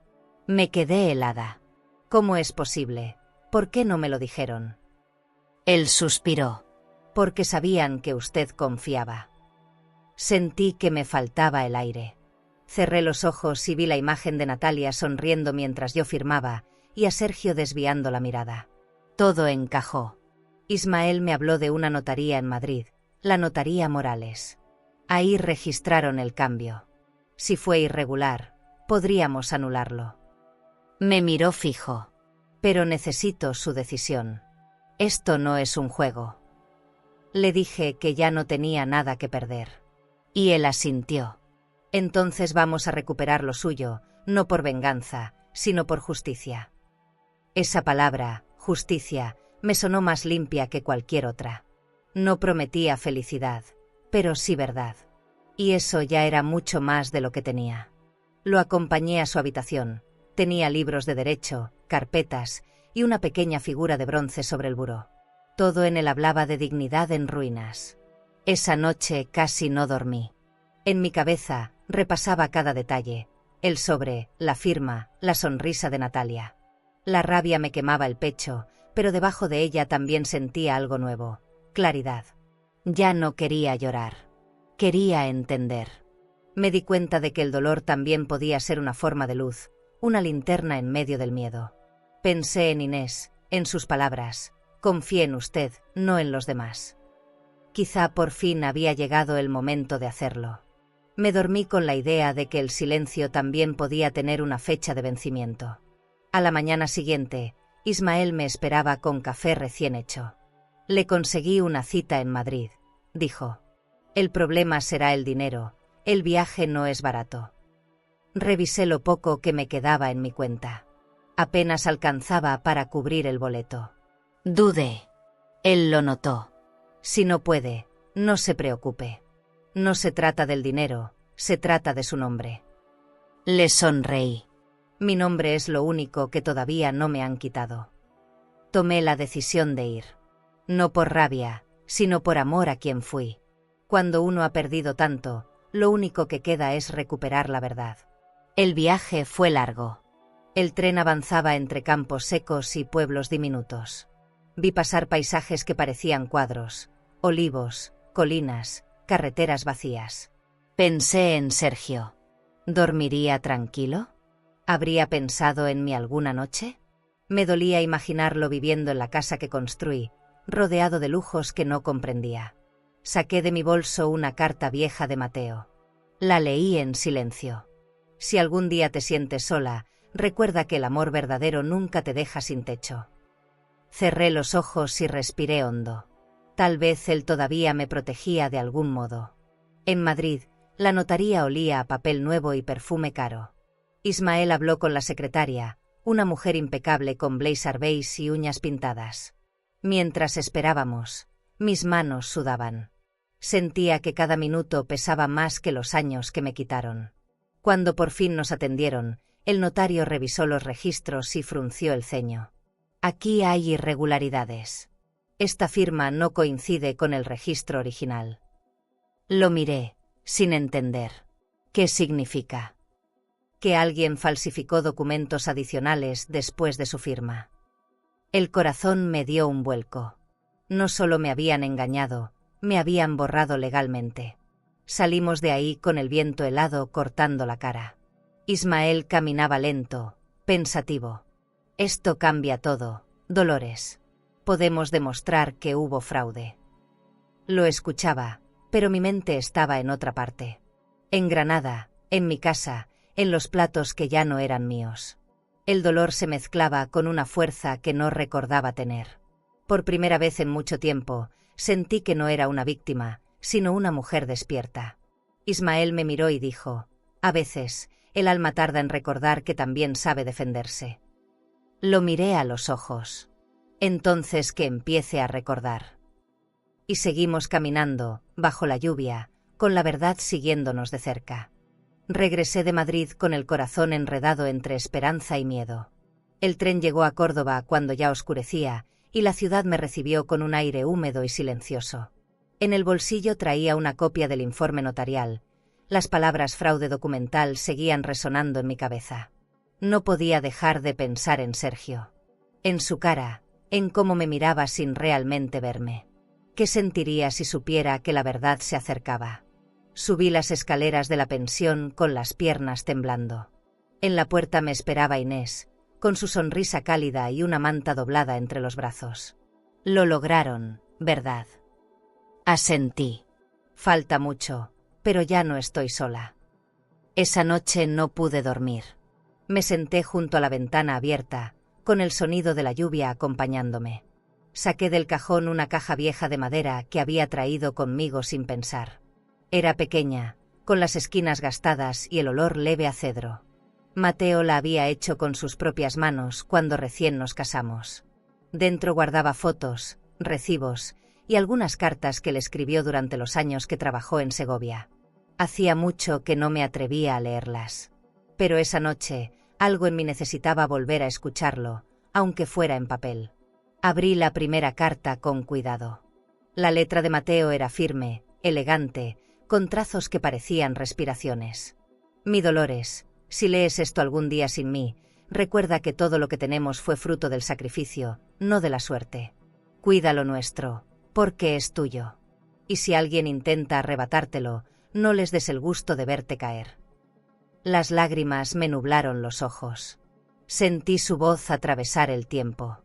Me quedé helada. «¿Cómo es posible? ¿Por qué no me lo dijeron?». Él suspiró. «Porque sabían que usted confiaba». Sentí que me faltaba el aire. Cerré los ojos y vi la imagen de Natalia sonriendo mientras yo firmaba, y a Sergio desviando la mirada. Todo encajó. Ismael me habló de una notaría en Madrid, la notaría Morales. Ahí registraron el cambio. Si fue irregular, podríamos anularlo. Me miró fijo. «Pero necesito su decisión. Esto no es un juego». Le dije que ya no tenía nada que perder. Y él asintió. «Entonces vamos a recuperar lo suyo, no por venganza, sino por justicia». Esa palabra, justicia, me sonó más limpia que cualquier otra. No prometía felicidad, pero sí verdad. Y eso ya era mucho más de lo que tenía. Lo acompañé a su habitación. Tenía libros de derecho, carpetas y una pequeña figura de bronce sobre el buró. Todo en él hablaba de dignidad en ruinas. Esa noche casi no dormí. En mi cabeza repasaba cada detalle: el sobre, la firma, la sonrisa de Natalia. La rabia me quemaba el pecho, pero debajo de ella también sentía algo nuevo: claridad. Ya no quería llorar. Quería entender. Me di cuenta de que el dolor también podía ser una forma de luz, una linterna en medio del miedo. Pensé en Inés, en sus palabras: «Confié en usted, no en los demás». Quizá por fin había llegado el momento de hacerlo. Me dormí con la idea de que el silencio también podía tener una fecha de vencimiento. A la mañana siguiente, Ismael me esperaba con café recién hecho. «Le conseguí una cita en Madrid», dijo. «El problema será el dinero, el viaje no es barato». Revisé lo poco que me quedaba en mi cuenta. Apenas alcanzaba para cubrir el boleto. Dudé. Él lo notó. «Si no puede, no se preocupe. No se trata del dinero, se trata de su nombre». Le sonreí. Mi nombre es lo único que todavía no me han quitado. Tomé la decisión de ir. No por rabia, sino por amor a quien fui. Cuando uno ha perdido tanto, lo único que queda es recuperar la verdad. El viaje fue largo. El tren avanzaba entre campos secos y pueblos diminutos. Vi pasar paisajes que parecían cuadros, olivos, colinas, carreteras vacías. Pensé en Sergio. ¿Dormiría tranquilo? ¿Habría pensado en mí alguna noche? Me dolía imaginarlo viviendo en la casa que construí, rodeado de lujos que no comprendía. Saqué de mi bolso una carta vieja de Mateo. La leí en silencio. Si algún día te sientes sola, recuerda que el amor verdadero nunca te deja sin techo. Cerré los ojos y respiré hondo. Tal vez él todavía me protegía de algún modo. En Madrid, la notaría olía a papel nuevo y perfume caro. Ismael habló con la secretaria, una mujer impecable con blazer beige y uñas pintadas. Mientras esperábamos, mis manos sudaban. Sentía que cada minuto pesaba más que los años que me quitaron. Cuando por fin nos atendieron, el notario revisó los registros y frunció el ceño. Aquí hay irregularidades. Esta firma no coincide con el registro original. Lo miré, sin entender. ¿Qué significa? Que alguien falsificó documentos adicionales después de su firma. El corazón me dio un vuelco. No solo me habían engañado, me habían borrado legalmente. Salimos de ahí con el viento helado cortando la cara. Ismael caminaba lento, pensativo. Esto cambia todo, Dolores. Podemos demostrar que hubo fraude. Lo escuchaba, pero mi mente estaba en otra parte. En Granada, en mi casa, en los platos que ya no eran míos. El dolor se mezclaba con una fuerza que no recordaba tener. Por primera vez en mucho tiempo, sentí que no era una víctima, sino una mujer despierta. Ismael me miró y dijo, a veces, el alma tarda en recordar que también sabe defenderse. Lo miré a los ojos. Entonces que empiece a recordar. Y seguimos caminando, bajo la lluvia, con la verdad siguiéndonos de cerca. Regresé de Madrid con el corazón enredado entre esperanza y miedo. El tren llegó a Córdoba cuando ya oscurecía, y la ciudad me recibió con un aire húmedo y silencioso. En el bolsillo traía una copia del informe notarial. Las palabras fraude documental seguían resonando en mi cabeza. No podía dejar de pensar en Sergio. En su cara, en cómo me miraba sin realmente verme. ¿Qué sentiría si supiera que la verdad se acercaba? Subí las escaleras de la pensión con las piernas temblando. En la puerta me esperaba Inés, con su sonrisa cálida y una manta doblada entre los brazos. Lo lograron, ¿verdad? Asentí. Falta mucho, pero ya no estoy sola. Esa noche no pude dormir. Me senté junto a la ventana abierta, con el sonido de la lluvia acompañándome. Saqué del cajón una caja vieja de madera que había traído conmigo sin pensar. Era pequeña, con las esquinas gastadas y el olor leve a cedro. Mateo la había hecho con sus propias manos cuando recién nos casamos. Dentro guardaba fotos, recibos y algunas cartas que le escribió durante los años que trabajó en Segovia. Hacía mucho que no me atrevía a leerlas. Pero esa noche, algo en mí necesitaba volver a escucharlo, aunque fuera en papel. Abrí la primera carta con cuidado. La letra de Mateo era firme, elegante, con trazos que parecían respiraciones. Mi Dolores, si lees esto algún día sin mí, recuerda que todo lo que tenemos fue fruto del sacrificio, no de la suerte. Cuida lo nuestro, porque es tuyo. Y si alguien intenta arrebatártelo, no les des el gusto de verte caer. Las lágrimas me nublaron los ojos. Sentí su voz atravesar el tiempo.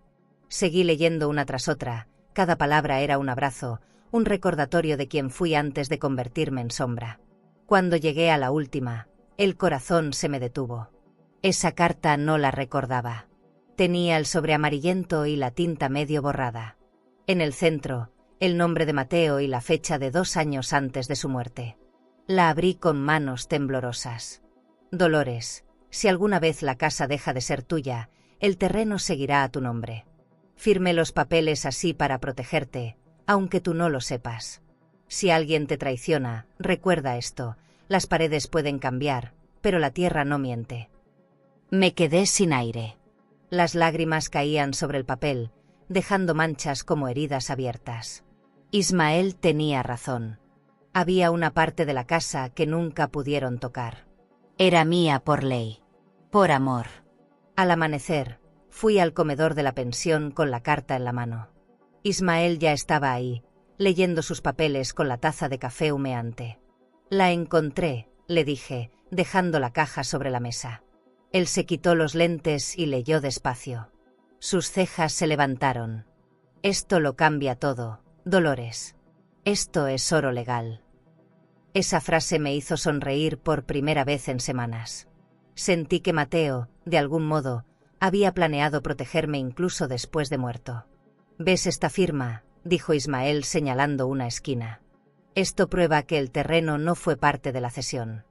Seguí leyendo una tras otra, cada palabra era un abrazo, un recordatorio de quién fui antes de convertirme en sombra. Cuando llegué a la última, el corazón se me detuvo. Esa carta no la recordaba. Tenía el sobre amarillento y la tinta medio borrada. En el centro, el nombre de Mateo y la fecha de 2 años antes de su muerte. La abrí con manos temblorosas. Dolores, si alguna vez la casa deja de ser tuya, el terreno seguirá a tu nombre. Firmé los papeles así para protegerte, aunque tú no lo sepas. Si alguien te traiciona, recuerda esto, las paredes pueden cambiar, pero la tierra no miente. Me quedé sin aire. Las lágrimas caían sobre el papel, dejando manchas como heridas abiertas. Ismael tenía razón. Había una parte de la casa que nunca pudieron tocar. Era mía por ley, por amor. Al amanecer, fui al comedor de la pensión con la carta en la mano. Ismael ya estaba ahí, leyendo sus papeles con la taza de café humeante. La encontré, le dije, dejando la caja sobre la mesa. Él se quitó los lentes y leyó despacio. Sus cejas se levantaron. Esto lo cambia todo, Dolores. Esto es oro legal. Esa frase me hizo sonreír por primera vez en semanas. Sentí que Mateo, de algún modo, había planeado protegerme incluso después de muerto. ¿Ves esta firma?, dijo Ismael señalando una esquina. Esto prueba que el terreno no fue parte de la cesión.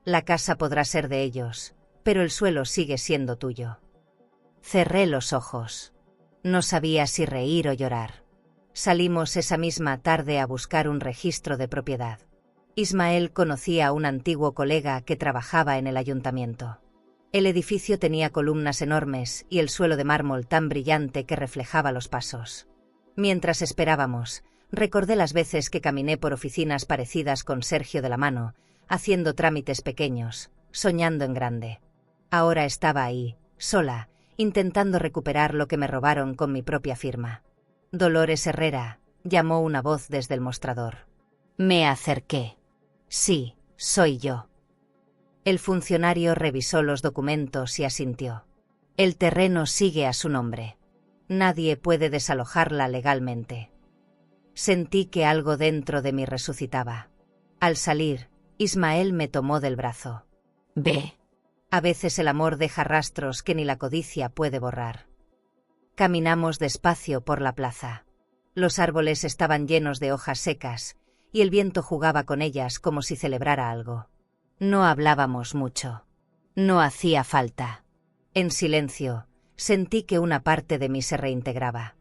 La casa podrá ser de ellos, pero el suelo sigue siendo tuyo. Cerré los ojos. No sabía si reír o llorar. Salimos esa misma tarde a buscar un registro de propiedad. Ismael conocía a un antiguo colega que trabajaba en el ayuntamiento. El edificio tenía columnas enormes y el suelo de mármol tan brillante que reflejaba los pasos. Mientras esperábamos, recordé las veces que caminé por oficinas parecidas con Sergio de la mano, haciendo trámites pequeños, soñando en grande. Ahora estaba ahí, sola, intentando recuperar lo que me robaron con mi propia firma. Dolores Herrera, llamó una voz desde el mostrador. Me acerqué. Sí, soy yo. El funcionario revisó los documentos y asintió. El terreno sigue a su nombre. Nadie puede desalojarla legalmente. Sentí que algo dentro de mí resucitaba. Al salir, Ismael me tomó del brazo. Ve. A veces el amor deja rastros que ni la codicia puede borrar. Caminamos despacio por la plaza. Los árboles estaban llenos de hojas secas, y el viento jugaba con ellas como si celebrara algo. No hablábamos mucho. No hacía falta. En silencio, sentí que una parte de mí se reintegraba.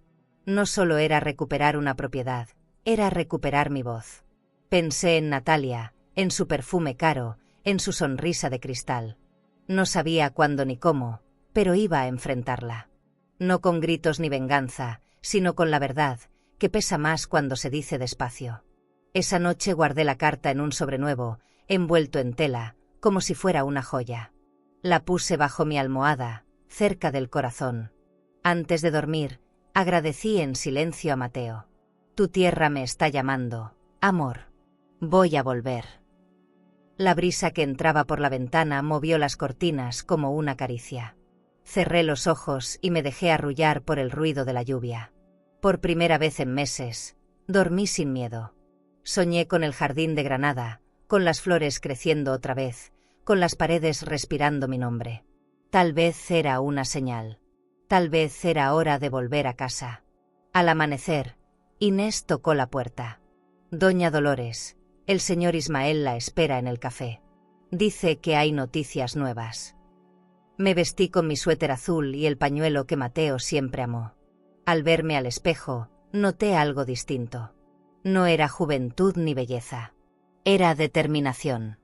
No solo era recuperar una propiedad, era recuperar mi voz. Pensé en Natalia, en su perfume caro, en su sonrisa de cristal. No sabía cuándo ni cómo, pero iba a enfrentarla. No con gritos ni venganza, sino con la verdad, que pesa más cuando se dice despacio. Esa noche guardé la carta en un sobre nuevo, envuelto en tela, como si fuera una joya. La puse bajo mi almohada, cerca del corazón. Antes de dormir, agradecí en silencio a Mateo. Tu tierra me está llamando, amor. Voy a volver. La brisa que entraba por la ventana movió las cortinas como una caricia. Cerré los ojos y me dejé arrullar por el ruido de la lluvia. Por primera vez en meses, dormí sin miedo. Soñé con el jardín de Granada, con las flores creciendo otra vez, con las paredes respirando mi nombre. Tal vez era una señal. Tal vez era hora de volver a casa. Al amanecer, Inés tocó la puerta. Doña Dolores, el señor Ismael la espera en el café. Dice que hay noticias nuevas. Me vestí con mi suéter azul y el pañuelo que Mateo siempre amó. Al verme al espejo, noté algo distinto. No era juventud ni belleza. Era determinación.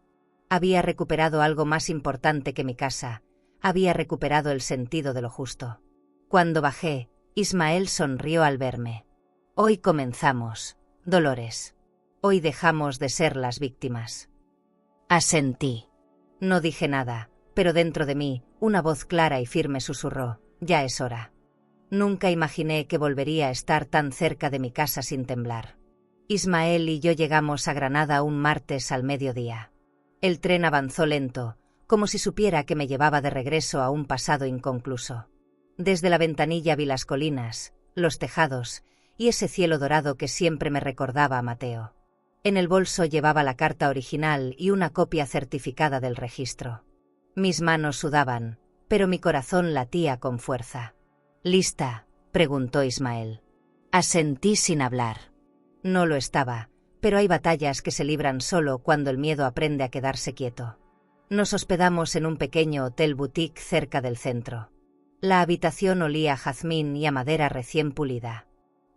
Había recuperado algo más importante que mi casa. Había recuperado el sentido de lo justo. Cuando bajé, Ismael sonrió al verme. Hoy comenzamos, Dolores. Hoy dejamos de ser las víctimas. Asentí. No dije nada, pero dentro de mí, una voz clara y firme susurró, ya es hora. Nunca imaginé que volvería a estar tan cerca de mi casa sin temblar. Ismael y yo llegamos a Granada un martes al mediodía. El tren avanzó lento, como si supiera que me llevaba de regreso a un pasado inconcluso. Desde la ventanilla vi las colinas, los tejados y ese cielo dorado que siempre me recordaba a Mateo. En el bolso llevaba la carta original y una copia certificada del registro. Mis manos sudaban, pero mi corazón latía con fuerza. ¿Lista?, preguntó Ismael. Asentí sin hablar. No lo estaba, pero hay batallas que se libran solo cuando el miedo aprende a quedarse quieto. Nos hospedamos en un pequeño hotel boutique cerca del centro. La habitación olía a jazmín y a madera recién pulida.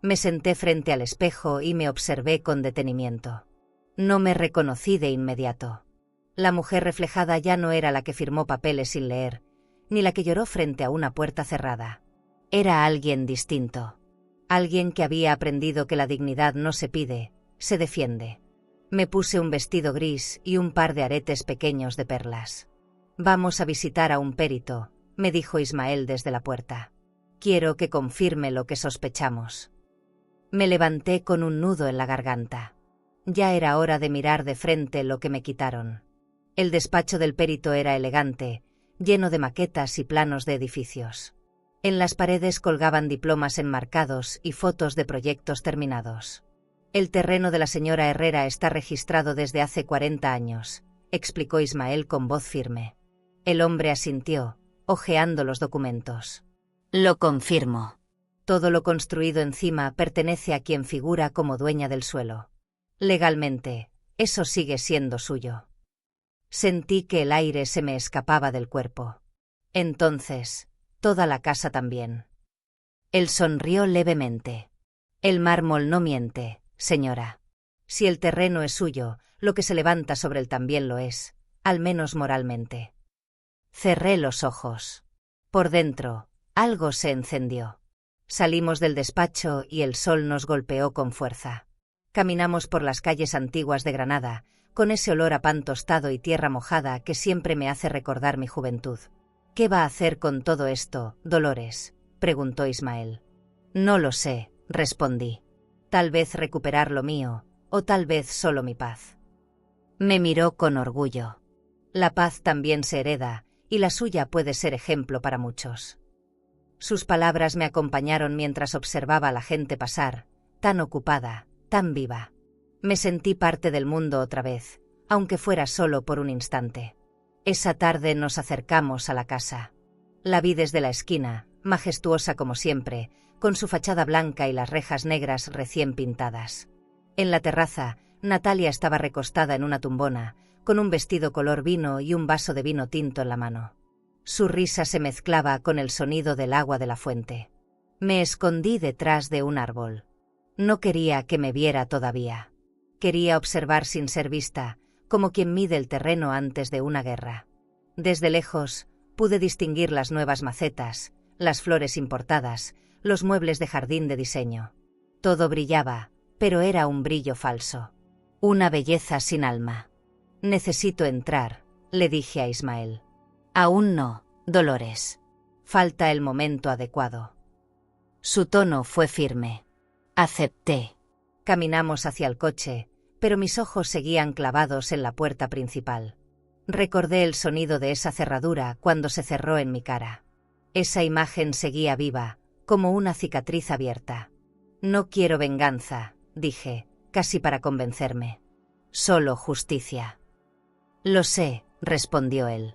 Me senté frente al espejo y me observé con detenimiento. No me reconocí de inmediato. La mujer reflejada ya no era la que firmó papeles sin leer, ni la que lloró frente a una puerta cerrada. Era alguien distinto. Alguien que había aprendido que la dignidad no se pide, se defiende. Me puse un vestido gris y un par de aretes pequeños de perlas. Vamos a visitar a un perito, me dijo Ismael desde la puerta. Quiero que confirme lo que sospechamos. Me levanté con un nudo en la garganta. Ya era hora de mirar de frente lo que me quitaron. El despacho del perito era elegante, lleno de maquetas y planos de edificios. En las paredes colgaban diplomas enmarcados y fotos de proyectos terminados. El terreno de la señora Herrera está registrado desde hace 40 años, explicó Ismael con voz firme. El hombre asintió, hojeando los documentos. Lo confirmo. Todo lo construido encima pertenece a quien figura como dueña del suelo. Legalmente, eso sigue siendo suyo. Sentí que el aire se me escapaba del cuerpo. Entonces, toda la casa también. Él sonrió levemente. El mármol no miente, señora. Si el terreno es suyo, lo que se levanta sobre él también lo es, al menos moralmente. Cerré los ojos. Por dentro, algo se encendió. Salimos del despacho y el sol nos golpeó con fuerza. Caminamos por las calles antiguas de Granada, con ese olor a pan tostado y tierra mojada que siempre me hace recordar mi juventud. ¿Qué va a hacer con todo esto, Dolores?, preguntó Ismael. No lo sé, respondí. Tal vez recuperar lo mío, o tal vez solo mi paz. Me miró con orgullo. La paz también se hereda, y la suya puede ser ejemplo para muchos. Sus palabras me acompañaron mientras observaba a la gente pasar, tan ocupada, tan viva. Me sentí parte del mundo otra vez, aunque fuera solo por un instante. Esa tarde nos acercamos a la casa. La vi desde la esquina, majestuosa como siempre, con su fachada blanca y las rejas negras recién pintadas. En la terraza, Natalia estaba recostada en una tumbona, con un vestido color vino y un vaso de vino tinto en la mano. Su risa se mezclaba con el sonido del agua de la fuente. Me escondí detrás de un árbol. No quería que me viera todavía. Quería observar sin ser vista, como quien mide el terreno antes de una guerra. Desde lejos, pude distinguir las nuevas macetas, las flores importadas, los muebles de jardín de diseño. Todo brillaba, pero era un brillo falso. Una belleza sin alma. Necesito entrar, le dije a Ismael. Aún no, Dolores. Falta el momento adecuado. Su tono fue firme. Acepté. Caminamos hacia el coche, pero mis ojos seguían clavados en la puerta principal. Recordé el sonido de esa cerradura cuando se cerró en mi cara. Esa imagen seguía viva, como una cicatriz abierta. No quiero venganza, dije, casi para convencerme. Solo justicia. Lo sé, respondió él.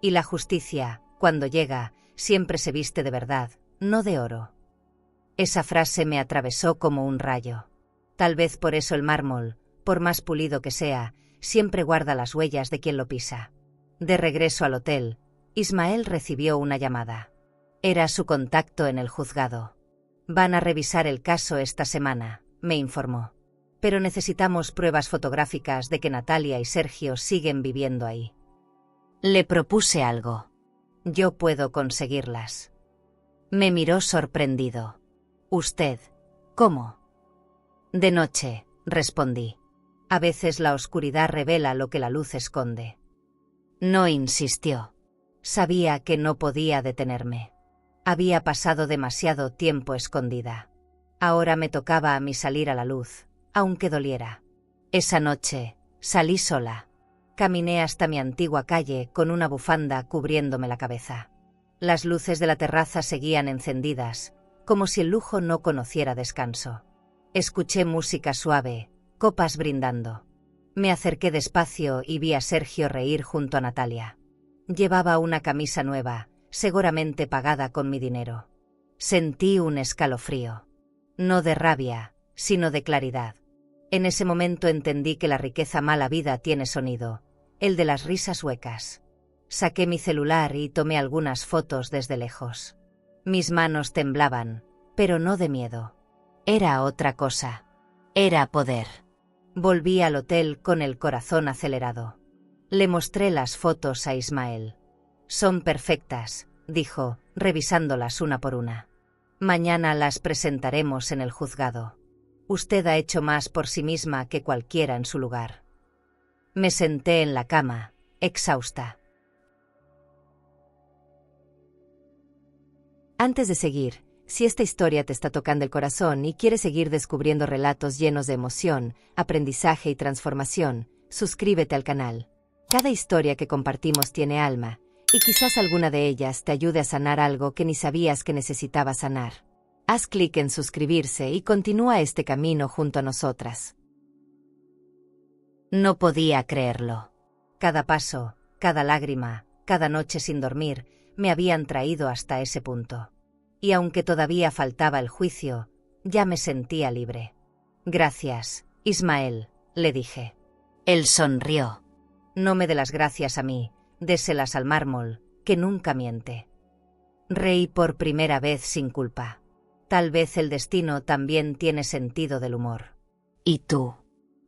Y la justicia, cuando llega, siempre se viste de verdad, no de oro. Esa frase me atravesó como un rayo. Tal vez por eso el mármol, por más pulido que sea, siempre guarda las huellas de quien lo pisa. De regreso al hotel, Ismael recibió una llamada. Era su contacto en el juzgado. Van a revisar el caso esta semana, me informó. Pero necesitamos pruebas fotográficas de que Natalia y Sergio siguen viviendo ahí. Le propuse algo. Yo puedo conseguirlas. Me miró sorprendido. ¿Usted? ¿Cómo? De noche, respondí. A veces la oscuridad revela lo que la luz esconde. No insistió. Sabía que no podía detenerme. Había pasado demasiado tiempo escondida. Ahora me tocaba a mí salir a la luz, aunque doliera. Esa noche, salí sola. Caminé hasta mi antigua calle con una bufanda cubriéndome la cabeza. Las luces de la terraza seguían encendidas, como si el lujo no conociera descanso. Escuché música suave, copas brindando. Me acerqué despacio y vi a Sergio reír junto a Natalia. Llevaba una camisa nueva, seguramente pagada con mi dinero. Sentí un escalofrío. No de rabia, sino de claridad. En ese momento entendí que la riqueza mala vida tiene sonido, el de las risas huecas. Saqué mi celular y tomé algunas fotos desde lejos. Mis manos temblaban, pero no de miedo. Era otra cosa. Era poder. Volví al hotel con el corazón acelerado. Le mostré las fotos a Ismael. Son perfectas, dijo, revisándolas una por una. Mañana las presentaremos en el juzgado. Usted ha hecho más por sí misma que cualquiera en su lugar. Me senté en la cama, exhausta. Antes de seguir, si esta historia te está tocando el corazón y quieres seguir descubriendo relatos llenos de emoción, aprendizaje y transformación, suscríbete al canal. Cada historia que compartimos tiene alma, y quizás alguna de ellas te ayude a sanar algo que ni sabías que necesitabas sanar. Haz clic en suscribirse y continúa este camino junto a nosotras. No podía creerlo. Cada paso, cada lágrima, cada noche sin dormir, me habían traído hasta ese punto. Y aunque todavía faltaba el juicio, ya me sentía libre. Gracias, Ismael, le dije. Él sonrió. No me dé las gracias a mí, déselas al mármol, que nunca miente. Reí por primera vez sin culpa. Tal vez el destino también tiene sentido del humor. ¿Y tú?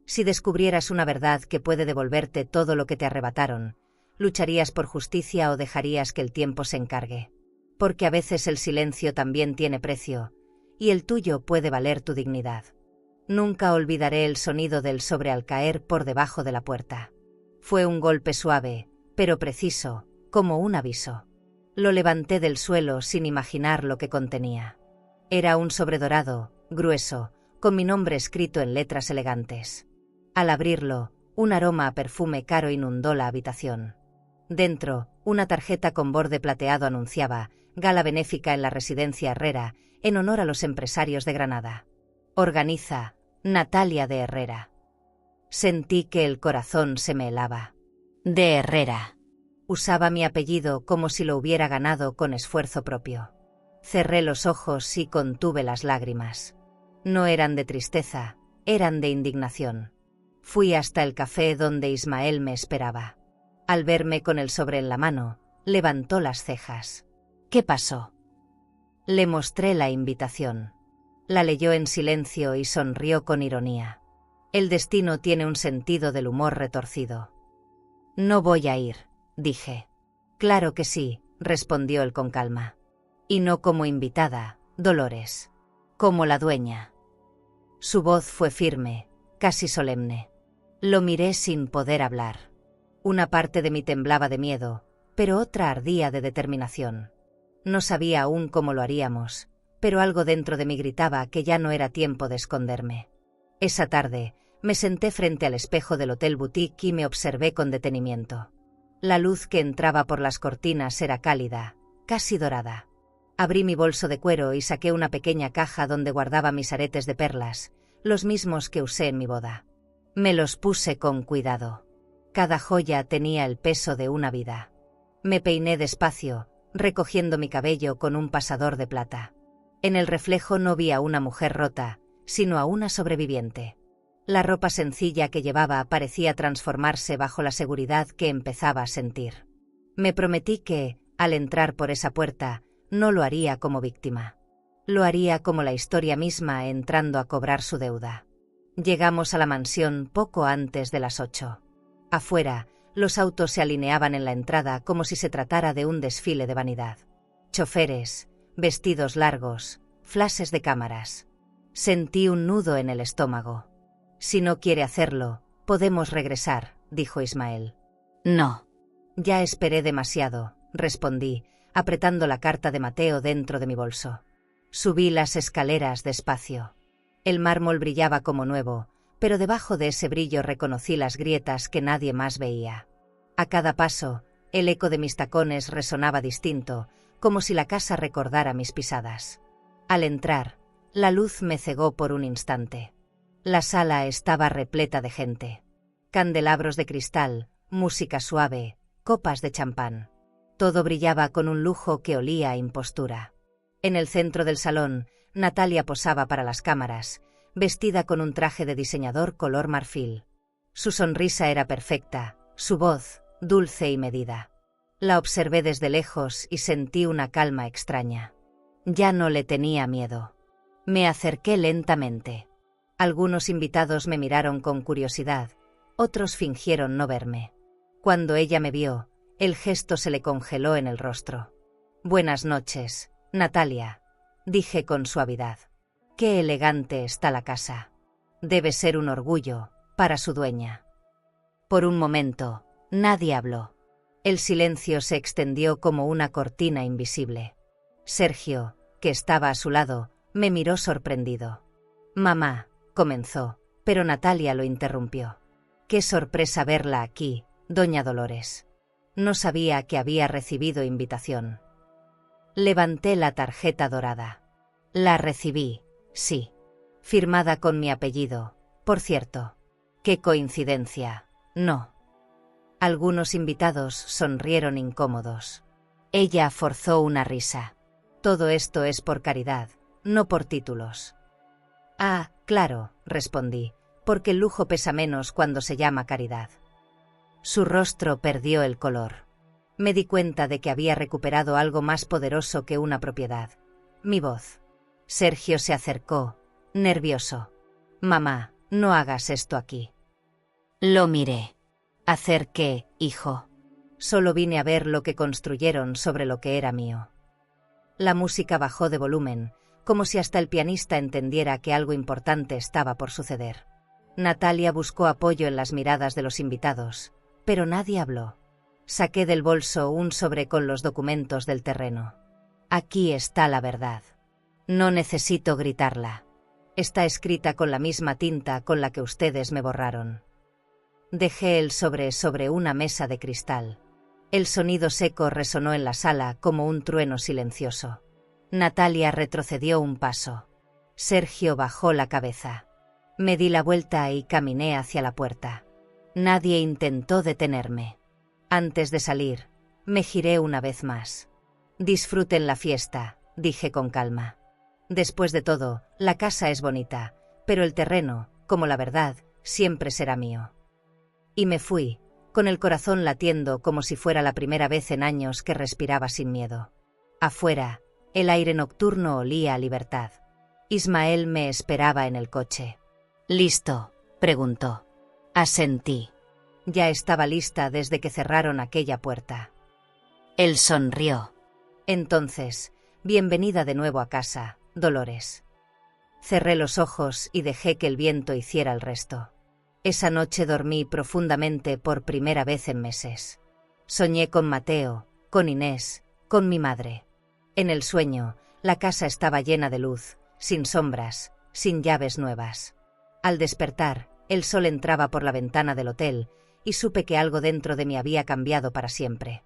Si descubrieras una verdad que puede devolverte todo lo que te arrebataron, ¿lucharías por justicia o dejarías que el tiempo se encargue? Porque a veces el silencio también tiene precio, y el tuyo puede valer tu dignidad. Nunca olvidaré el sonido del sobre al caer por debajo de la puerta. Fue un golpe suave, pero preciso, como un aviso. Lo levanté del suelo sin imaginar lo que contenía. Era un sobre dorado, grueso, con mi nombre escrito en letras elegantes. Al abrirlo, un aroma a perfume caro inundó la habitación. Dentro, una tarjeta con borde plateado anunciaba gala benéfica en la residencia Herrera, en honor a los empresarios de Granada. Organiza Natalia de Herrera. Sentí que el corazón se me helaba. De Herrera. Usaba mi apellido como si lo hubiera ganado con esfuerzo propio. Cerré los ojos y contuve las lágrimas. No eran de tristeza, eran de indignación. Fui hasta el café donde Ismael me esperaba. Al verme con el sobre en la mano, levantó las cejas. ¿Qué pasó? Le mostré la invitación. La leyó en silencio y sonrió con ironía. El destino tiene un sentido del humor retorcido. No voy a ir, dije. Claro que sí, respondió él con calma. Y no como invitada, Dolores. Como la dueña. Su voz fue firme, casi solemne. Lo miré sin poder hablar. Una parte de mí temblaba de miedo, pero otra ardía de determinación. No sabía aún cómo lo haríamos, pero algo dentro de mí gritaba que ya no era tiempo de esconderme. Esa tarde, me senté frente al espejo del Hotel Boutique y me observé con detenimiento. La luz que entraba por las cortinas era cálida, casi dorada. Abrí mi bolso de cuero y saqué una pequeña caja donde guardaba mis aretes de perlas, los mismos que usé en mi boda. Me los puse con cuidado. Cada joya tenía el peso de una vida. Me peiné despacio, recogiendo mi cabello con un pasador de plata. En el reflejo no vi a una mujer rota, sino a una sobreviviente. La ropa sencilla que llevaba parecía transformarse bajo la seguridad que empezaba a sentir. Me prometí que, al entrar por esa puerta, no lo haría como víctima. Lo haría como la historia misma entrando a cobrar su deuda. Llegamos a la mansión poco antes de las 8. Afuera, los autos se alineaban en la entrada como si se tratara de un desfile de vanidad. Choferes, vestidos largos, flashes de cámaras. Sentí un nudo en el estómago. Si no quiere hacerlo, podemos regresar, dijo Ismael. No. Ya esperé demasiado, respondí, apretando la carta de Mateo dentro de mi bolso. Subí las escaleras despacio. El mármol brillaba como nuevo, pero debajo de ese brillo reconocí las grietas que nadie más veía. A cada paso, el eco de mis tacones resonaba distinto, como si la casa recordara mis pisadas. Al entrar, la luz me cegó por un instante. La sala estaba repleta de gente. Candelabros de cristal, música suave, copas de champán. Todo brillaba con un lujo que olía a impostura. En el centro del salón, Natalia posaba para las cámaras, vestida con un traje de diseñador color marfil. Su sonrisa era perfecta, su voz, dulce y medida. La observé desde lejos y sentí una calma extraña. Ya no le tenía miedo. Me acerqué lentamente. Algunos invitados me miraron con curiosidad, otros fingieron no verme. Cuando ella me vio, el gesto se le congeló en el rostro. «Buenas noches, Natalia», dije con suavidad. «Qué elegante está la casa. Debe ser un orgullo para su dueña». Por un momento, nadie habló. El silencio se extendió como una cortina invisible. Sergio, que estaba a su lado, me miró sorprendido. Mamá, comenzó, pero Natalia lo interrumpió. Qué sorpresa verla aquí, doña Dolores. No sabía que había recibido invitación. Levanté la tarjeta dorada. La recibí, sí. Firmada con mi apellido, por cierto. Qué coincidencia, ¿no? Algunos invitados sonrieron incómodos. Ella forzó una risa. Todo esto es por caridad, no por títulos. Ah, claro, respondí, porque el lujo pesa menos cuando se llama caridad. Su rostro perdió el color. Me di cuenta de que había recuperado algo más poderoso que una propiedad. Mi voz. Sergio se acercó, nervioso. Mamá, no hagas esto aquí. Lo miré. ¿Hacer qué, hijo? Solo vine a ver lo que construyeron sobre lo que era mío. La música bajó de volumen, como si hasta el pianista entendiera que algo importante estaba por suceder. Natalia buscó apoyo en las miradas de los invitados, pero nadie habló. Saqué del bolso un sobre con los documentos del terreno. Aquí está la verdad. No necesito gritarla. Está escrita con la misma tinta con la que ustedes me borraron. Dejé el sobre una mesa de cristal. El sonido seco resonó en la sala como un trueno silencioso. Natalia retrocedió un paso. Sergio bajó la cabeza. Me di la vuelta y caminé hacia la puerta. Nadie intentó detenerme. Antes de salir, me giré una vez más. Disfruten la fiesta, dije con calma. Después de todo, la casa es bonita, pero el terreno, como la verdad, siempre será mío. Y me fui, con el corazón latiendo como si fuera la primera vez en años que respiraba sin miedo. Afuera, el aire nocturno olía a libertad. Ismael me esperaba en el coche. ¿Listo?, preguntó. Asentí. Ya estaba lista desde que cerraron aquella puerta. Él sonrió. Entonces, bienvenida de nuevo a casa, Dolores. Cerré los ojos y dejé que el viento hiciera el resto. Esa noche dormí profundamente por primera vez en meses. Soñé con Mateo, con Inés, con mi madre. En el sueño, la casa estaba llena de luz, sin sombras, sin llaves nuevas. Al despertar, el sol entraba por la ventana del hotel y supe que algo dentro de mí había cambiado para siempre.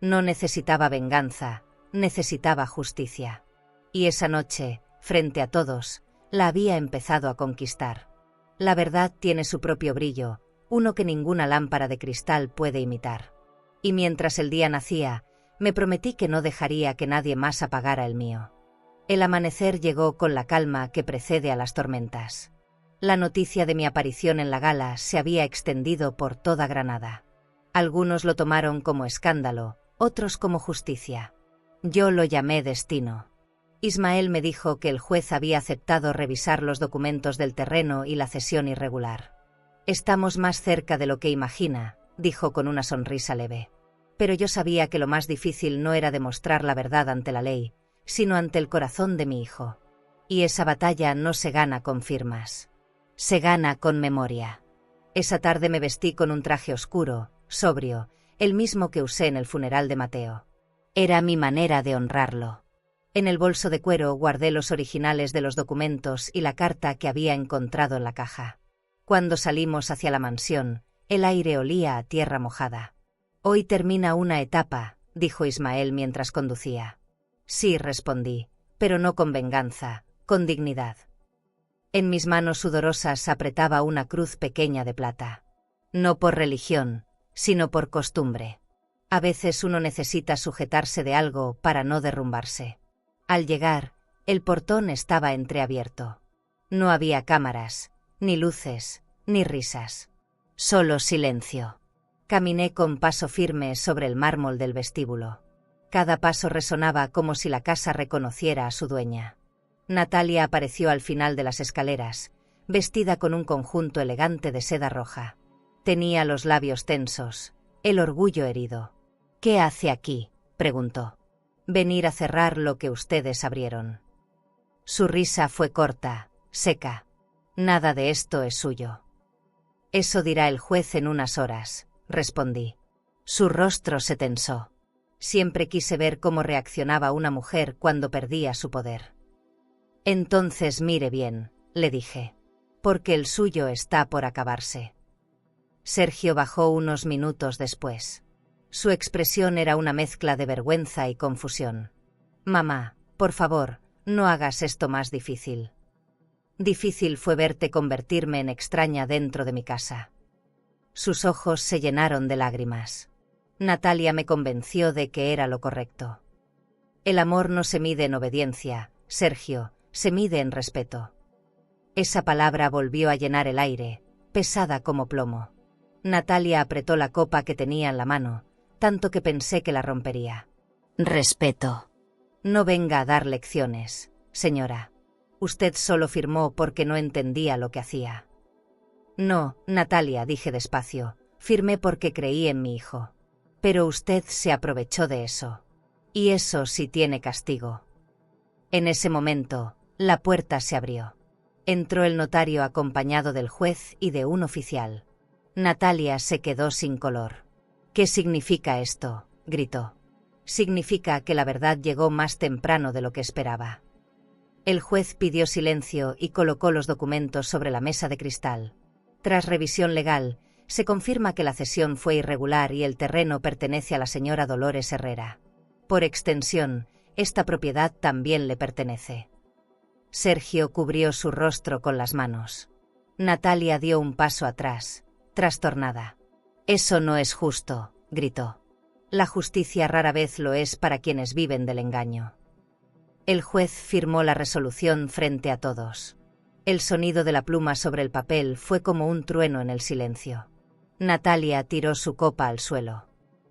No necesitaba venganza, necesitaba justicia. Y esa noche, frente a todos, la había empezado a conquistar. La verdad tiene su propio brillo, uno que ninguna lámpara de cristal puede imitar. Y mientras el día nacía, me prometí que no dejaría que nadie más apagara el mío. El amanecer llegó con la calma que precede a las tormentas. La noticia de mi aparición en la gala se había extendido por toda Granada. Algunos lo tomaron como escándalo, otros como justicia. Yo lo llamé destino. Ismael me dijo que el juez había aceptado revisar los documentos del terreno y la cesión irregular. Estamos más cerca de lo que imagina, dijo con una sonrisa leve. Pero yo sabía que lo más difícil no era demostrar la verdad ante la ley, sino ante el corazón de mi hijo. Y esa batalla no se gana con firmas. Se gana con memoria. Esa tarde me vestí con un traje oscuro, sobrio, el mismo que usé en el funeral de Mateo. Era mi manera de honrarlo. En el bolso de cuero guardé los originales de los documentos y la carta que había encontrado en la caja. Cuando salimos hacia la mansión, el aire olía a tierra mojada. Hoy termina una etapa, dijo Ismael mientras conducía. Sí, respondí, pero no con venganza, con dignidad. En mis manos sudorosas apretaba una cruz pequeña de plata. No por religión, sino por costumbre. A veces uno necesita sujetarse de algo para no derrumbarse. Al llegar, el portón estaba entreabierto. No había cámaras, ni luces, ni risas. Solo silencio. Caminé con paso firme sobre el mármol del vestíbulo. Cada paso resonaba como si la casa reconociera a su dueña. Natalia apareció al final de las escaleras, vestida con un conjunto elegante de seda roja. Tenía los labios tensos, el orgullo herido. «¿Qué hace aquí?», preguntó. «Venir a cerrar lo que ustedes abrieron». Su risa fue corta, seca. «Nada de esto es suyo». «Eso dirá el juez en unas horas», respondí. Su rostro se tensó. Siempre quise ver cómo reaccionaba una mujer cuando perdía su poder. Entonces mire bien, le dije, porque el suyo está por acabarse. Sergio bajó unos minutos después. Su expresión era una mezcla de vergüenza y confusión. Mamá, por favor, no hagas esto más difícil. Difícil fue verte convertirme en extraña dentro de mi casa. Sus ojos se llenaron de lágrimas. Natalia me convenció de que era lo correcto. El amor no se mide en obediencia, Sergio, se mide en respeto. Esa palabra volvió a llenar el aire, pesada como plomo. Natalia apretó la copa que tenía en la mano, tanto que pensé que la rompería. Respeto. No venga a dar lecciones, señora. Usted solo firmó porque no entendía lo que hacía. No, Natalia, dije despacio, firmé porque creí en mi hijo. Pero usted se aprovechó de eso. Y eso sí tiene castigo. En ese momento, la puerta se abrió. Entró el notario acompañado del juez y de un oficial. Natalia se quedó sin color. ¿Qué significa esto?, gritó. Significa que la verdad llegó más temprano de lo que esperaba. El juez pidió silencio y colocó los documentos sobre la mesa de cristal. Tras revisión legal, se confirma que la cesión fue irregular y el terreno pertenece a la señora Dolores Herrera. Por extensión, esta propiedad también le pertenece. Sergio cubrió su rostro con las manos. Natalia dio un paso atrás, trastornada. Eso no es justo, gritó. La justicia rara vez lo es para quienes viven del engaño. El juez firmó la resolución frente a todos. El sonido de la pluma sobre el papel fue como un trueno en el silencio. Natalia tiró su copa al suelo.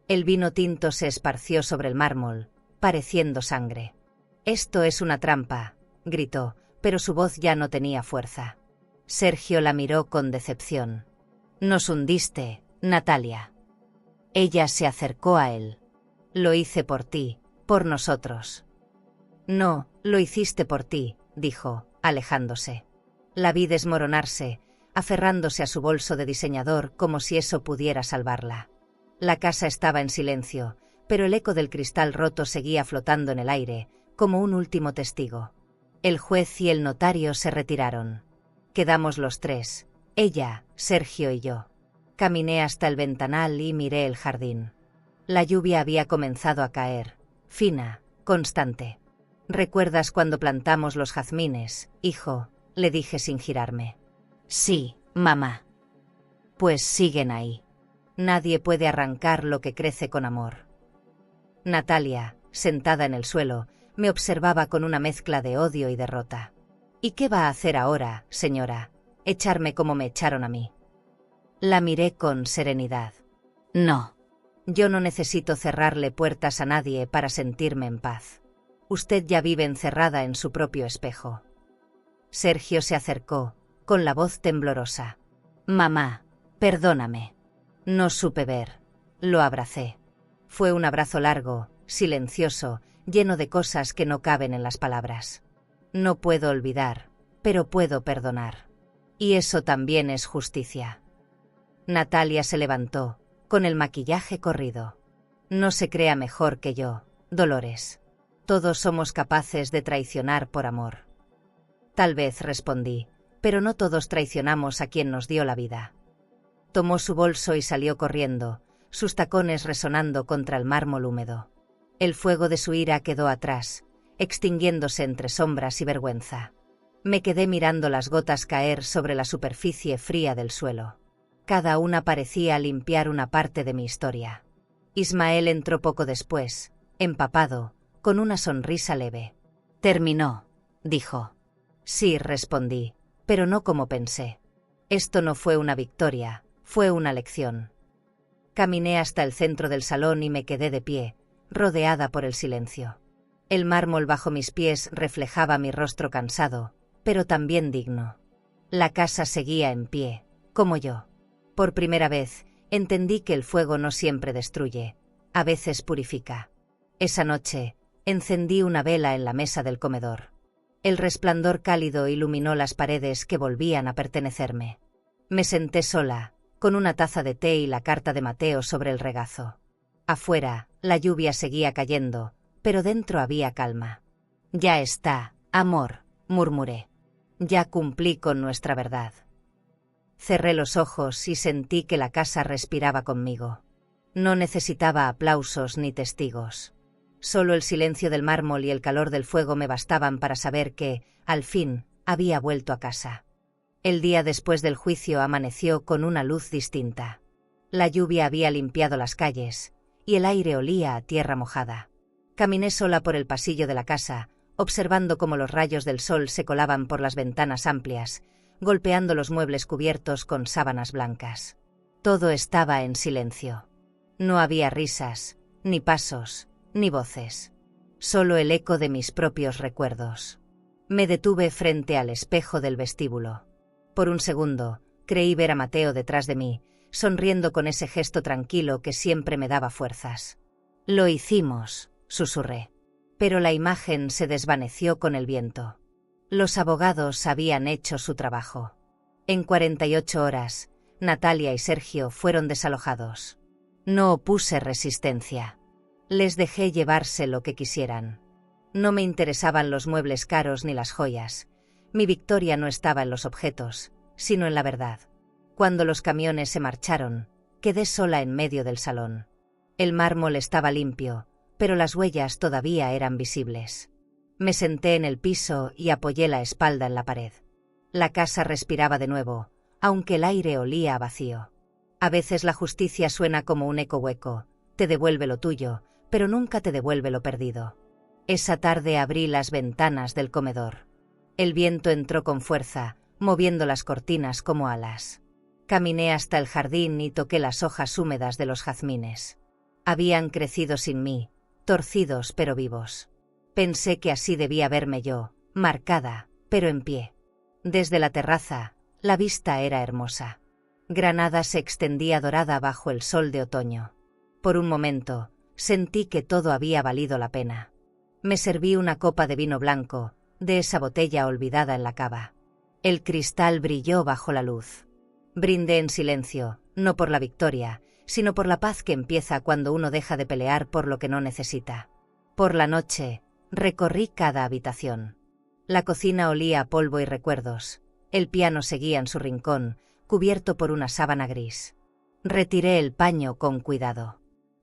El vino tinto se esparció sobre el mármol, pareciendo sangre. Esto es una trampa, gritó, pero su voz ya no tenía fuerza. Sergio la miró con decepción. Nos hundiste, Natalia. Ella se acercó a él. Lo hice por ti, por nosotros. No, lo hiciste por ti, dijo, alejándose. La vi desmoronarse, aferrándose a su bolso de diseñador como si eso pudiera salvarla. La casa estaba en silencio, pero el eco del cristal roto seguía flotando en el aire, como un último testigo. El juez y el notario se retiraron. Quedamos los tres, ella, Sergio y yo. Caminé hasta el ventanal y miré el jardín. La lluvia había comenzado a caer, fina, constante. ¿Recuerdas cuando plantamos los jazmines, hijo?, le dije sin girarme. Sí, mamá. Pues siguen ahí. Nadie puede arrancar lo que crece con amor. Natalia, sentada en el suelo, me observaba con una mezcla de odio y derrota. ¿Y qué va a hacer ahora, señora? ¿Echarme como me echaron a mí? La miré con serenidad. No. Yo no necesito cerrarle puertas a nadie para sentirme en paz. Usted ya vive encerrada en su propio espejo. Sergio se acercó, con la voz temblorosa. Mamá, perdóname. No supe ver. Lo abracé. Fue un abrazo largo, silencioso, lleno de cosas que no caben en las palabras. No puedo olvidar, pero puedo perdonar. Y eso también es justicia. Natalia se levantó, con el maquillaje corrido. No se crea mejor que yo, Dolores. Todos somos capaces de traicionar por amor. Tal vez, respondí, pero no todos traicionamos a quien nos dio la vida. Tomó su bolso y salió corriendo, sus tacones resonando contra el mármol húmedo. El fuego de su ira quedó atrás, extinguiéndose entre sombras y vergüenza. Me quedé mirando las gotas caer sobre la superficie fría del suelo. Cada una parecía limpiar una parte de mi historia. Ismael entró poco después, empapado, con una sonrisa leve. Terminó, dijo. Sí, respondí, pero no como pensé. Esto no fue una victoria, fue una lección. Caminé hasta el centro del salón y me quedé de pie, rodeada por el silencio. El mármol bajo mis pies reflejaba mi rostro cansado, pero también digno. La casa seguía en pie, como yo. Por primera vez, entendí que el fuego no siempre destruye, a veces purifica. Esa noche, encendí una vela en la mesa del comedor. El resplandor cálido iluminó las paredes que volvían a pertenecerme. Me senté sola, con una taza de té y la carta de Mateo sobre el regazo. Afuera, la lluvia seguía cayendo, pero dentro había calma. «Ya está, amor», murmuré. «Ya cumplí con nuestra verdad». Cerré los ojos y sentí que la casa respiraba conmigo. No necesitaba aplausos ni testigos. Solo el silencio del mármol y el calor del fuego me bastaban para saber que, al fin, había vuelto a casa. El día después del juicio amaneció con una luz distinta. La lluvia había limpiado las calles, y el aire olía a tierra mojada. Caminé sola por el pasillo de la casa, observando cómo los rayos del sol se colaban por las ventanas amplias, golpeando los muebles cubiertos con sábanas blancas. Todo estaba en silencio. No había risas, ni pasos, ni voces. Solo el eco de mis propios recuerdos. Me detuve frente al espejo del vestíbulo. Por un segundo, creí ver a Mateo detrás de mí, sonriendo con ese gesto tranquilo que siempre me daba fuerzas. «Lo hicimos», susurré. Pero la imagen se desvaneció con el viento. Los abogados habían hecho su trabajo. En 48 horas, Natalia y Sergio fueron desalojados. No opuse resistencia. Les dejé llevarse lo que quisieran. No me interesaban los muebles caros ni las joyas. Mi victoria no estaba en los objetos, sino en la verdad. Cuando los camiones se marcharon, quedé sola en medio del salón. El mármol estaba limpio, pero las huellas todavía eran visibles. Me senté en el piso y apoyé la espalda en la pared. La casa respiraba de nuevo, aunque el aire olía a vacío. A veces la justicia suena como un eco hueco, te devuelve lo tuyo, pero nunca te devuelve lo perdido. Esa tarde abrí las ventanas del comedor. El viento entró con fuerza, moviendo las cortinas como alas. Caminé hasta el jardín y toqué las hojas húmedas de los jazmines. Habían crecido sin mí, torcidos pero vivos. Pensé que así debía verme yo, marcada, pero en pie. Desde la terraza, la vista era hermosa. Granada se extendía dorada bajo el sol de otoño. Por un momento, sentí que todo había valido la pena. Me serví una copa de vino blanco, de esa botella olvidada en la cava. El cristal brilló bajo la luz. Brindé en silencio, no por la victoria, sino por la paz que empieza cuando uno deja de pelear por lo que no necesita. Por la noche, recorrí cada habitación. La cocina olía a polvo y recuerdos. El piano seguía en su rincón, cubierto por una sábana gris. Retiré el paño con cuidado.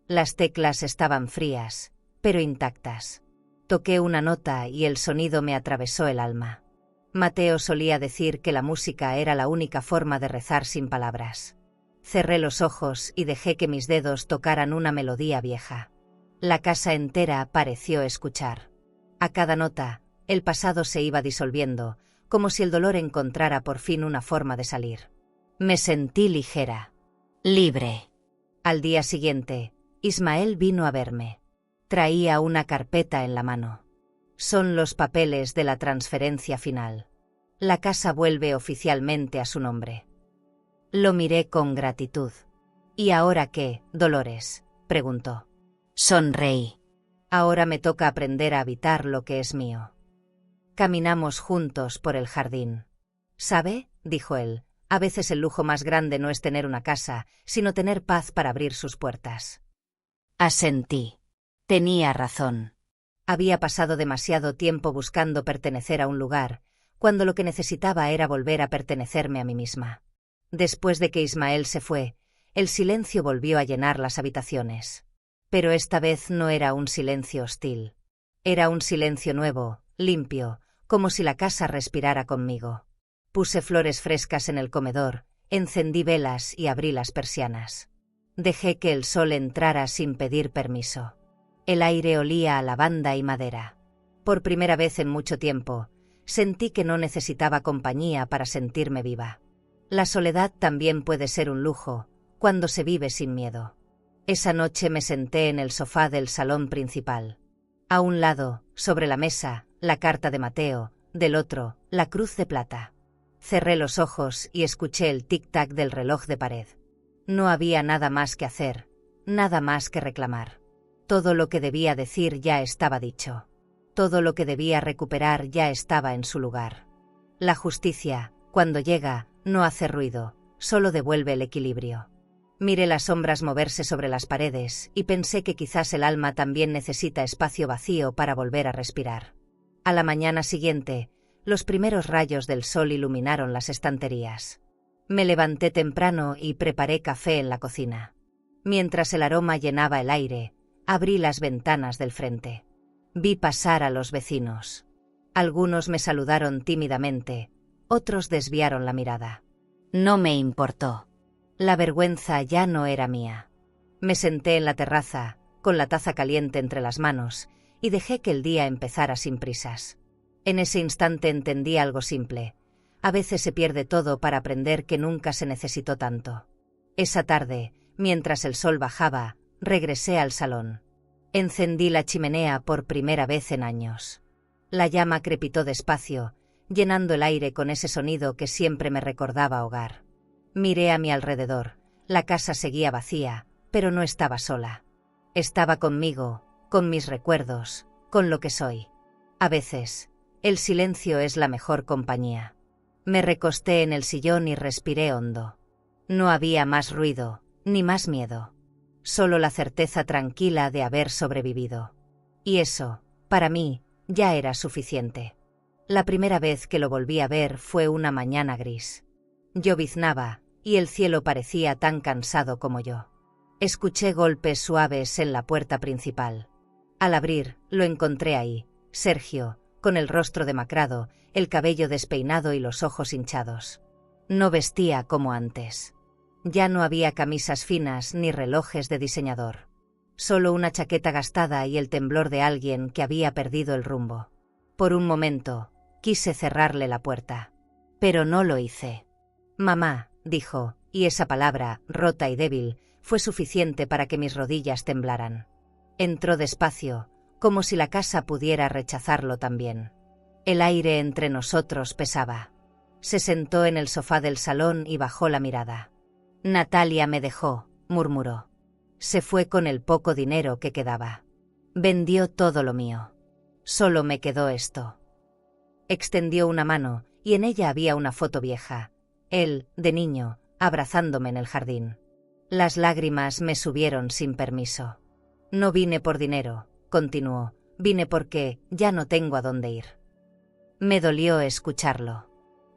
Las teclas estaban frías, pero intactas. Toqué una nota y el sonido me atravesó el alma. Mateo solía decir que la música era la única forma de rezar sin palabras. Cerré los ojos y dejé que mis dedos tocaran una melodía vieja. La casa entera pareció escuchar. A cada nota, el pasado se iba disolviendo, como si el dolor encontrara por fin una forma de salir. Me sentí ligera, libre. Al día siguiente, Ismael vino a verme. Traía una carpeta en la mano. Son los papeles de la transferencia final. La casa vuelve oficialmente a su nombre. Lo miré con gratitud. ¿Y ahora qué, Dolores?, preguntó. Sonreí. Ahora me toca aprender a habitar lo que es mío. Caminamos juntos por el jardín. ¿Sabe?, dijo él, a veces el lujo más grande no es tener una casa, sino tener paz para abrir sus puertas. Asentí. Tenía razón. Había pasado demasiado tiempo buscando pertenecer a un lugar, cuando lo que necesitaba era volver a pertenecerme a mí misma. Después de que Ismael se fue, el silencio volvió a llenar las habitaciones. Pero esta vez no era un silencio hostil. Era un silencio nuevo, limpio, como si la casa respirara conmigo. Puse flores frescas en el comedor, encendí velas y abrí las persianas. Dejé que el sol entrara sin pedir permiso. El aire olía a lavanda y madera. Por primera vez en mucho tiempo, sentí que no necesitaba compañía para sentirme viva. La soledad también puede ser un lujo, cuando se vive sin miedo. Esa noche me senté en el sofá del salón principal. A un lado, sobre la mesa, la carta de Mateo, del otro, la cruz de plata. Cerré los ojos y escuché el tic-tac del reloj de pared. No había nada más que hacer, nada más que reclamar. Todo lo que debía decir ya estaba dicho. Todo lo que debía recuperar ya estaba en su lugar. La justicia, cuando llega, no hace ruido, solo devuelve el equilibrio. Miré las sombras moverse sobre las paredes y pensé que quizás el alma también necesita espacio vacío para volver a respirar. A la mañana siguiente, los primeros rayos del sol iluminaron las estanterías. Me levanté temprano y preparé café en la cocina. Mientras el aroma llenaba el aire, abrí las ventanas del frente. Vi pasar a los vecinos. Algunos me saludaron tímidamente, otros desviaron la mirada. No me importó. La vergüenza ya no era mía. Me senté en la terraza, con la taza caliente entre las manos, y dejé que el día empezara sin prisas. En ese instante entendí algo simple. A veces se pierde todo para aprender que nunca se necesitó tanto. Esa tarde, mientras el sol bajaba, regresé al salón. Encendí la chimenea por primera vez en años. La llama crepitó despacio, llenando el aire con ese sonido que siempre me recordaba hogar. Miré a mi alrededor. La casa seguía vacía, pero no estaba sola. Estaba conmigo, con mis recuerdos, con lo que soy. A veces, el silencio es la mejor compañía. Me recosté en el sillón y respiré hondo. No había más ruido, ni más miedo. Solo la certeza tranquila de haber sobrevivido. Y eso, para mí, ya era suficiente. La primera vez que lo volví a ver fue una mañana gris. Lloviznaba, y el cielo parecía tan cansado como yo. Escuché golpes suaves en la puerta principal. Al abrir, lo encontré ahí, Sergio, con el rostro demacrado, el cabello despeinado y los ojos hinchados. No vestía como antes. Ya no había camisas finas ni relojes de diseñador. Solo una chaqueta gastada y el temblor de alguien que había perdido el rumbo. Por un momento, quise cerrarle la puerta. Pero no lo hice. «Mamá», dijo, y esa palabra, rota y débil, fue suficiente para que mis rodillas temblaran. Entró despacio, como si la casa pudiera rechazarlo también. El aire entre nosotros pesaba. Se sentó en el sofá del salón y bajó la mirada. «Natalia me dejó», murmuró. «Se fue con el poco dinero que quedaba. Vendió todo lo mío. Solo me quedó esto». Extendió una mano, y en ella había una foto vieja. Él, de niño, abrazándome en el jardín. Las lágrimas me subieron sin permiso. «No vine por dinero», continuó, «vine porque ya no tengo a dónde ir». Me dolió escucharlo.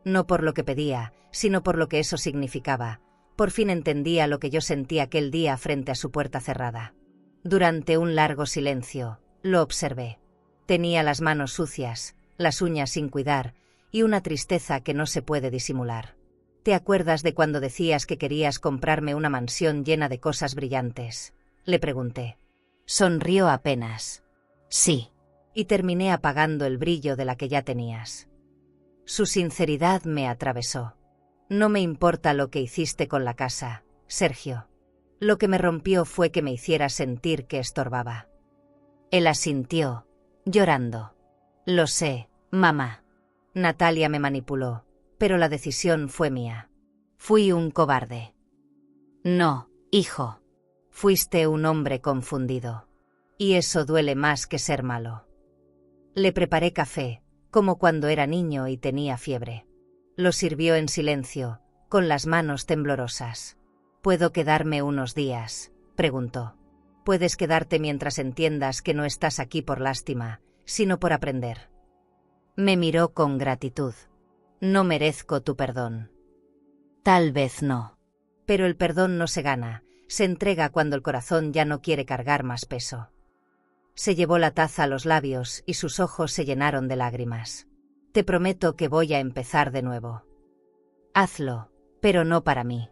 No por lo que pedía, sino por lo que eso significaba. Por fin entendía lo que yo sentí aquel día frente a su puerta cerrada. Durante un largo silencio, lo observé. Tenía las manos sucias, las uñas sin cuidar, y una tristeza que no se puede disimular. «¿Te acuerdas de cuando decías que querías comprarme una mansión llena de cosas brillantes?», le pregunté. Sonrió apenas. «Sí». Y terminé apagando el brillo de la que ya tenías. Su sinceridad me atravesó. «No me importa lo que hiciste con la casa, Sergio. Lo que me rompió fue que me hicieras sentir que estorbaba». Él asintió, llorando. «Lo sé, mamá». Natalia me manipuló, pero la decisión fue mía. Fui un cobarde. «No, hijo». Fuiste un hombre confundido. Y eso duele más que ser malo. Le preparé café, como cuando era niño y tenía fiebre. Lo sirvió en silencio, con las manos temblorosas. «¿Puedo quedarme unos días?», preguntó. «Puedes quedarte mientras entiendas que no estás aquí por lástima, sino por aprender». Me miró con gratitud. «No merezco tu perdón». «Tal vez no». Pero el perdón no se gana, se entrega cuando el corazón ya no quiere cargar más peso. Se llevó la taza a los labios y sus ojos se llenaron de lágrimas. «Te prometo que voy a empezar de nuevo». «Hazlo, pero no para mí.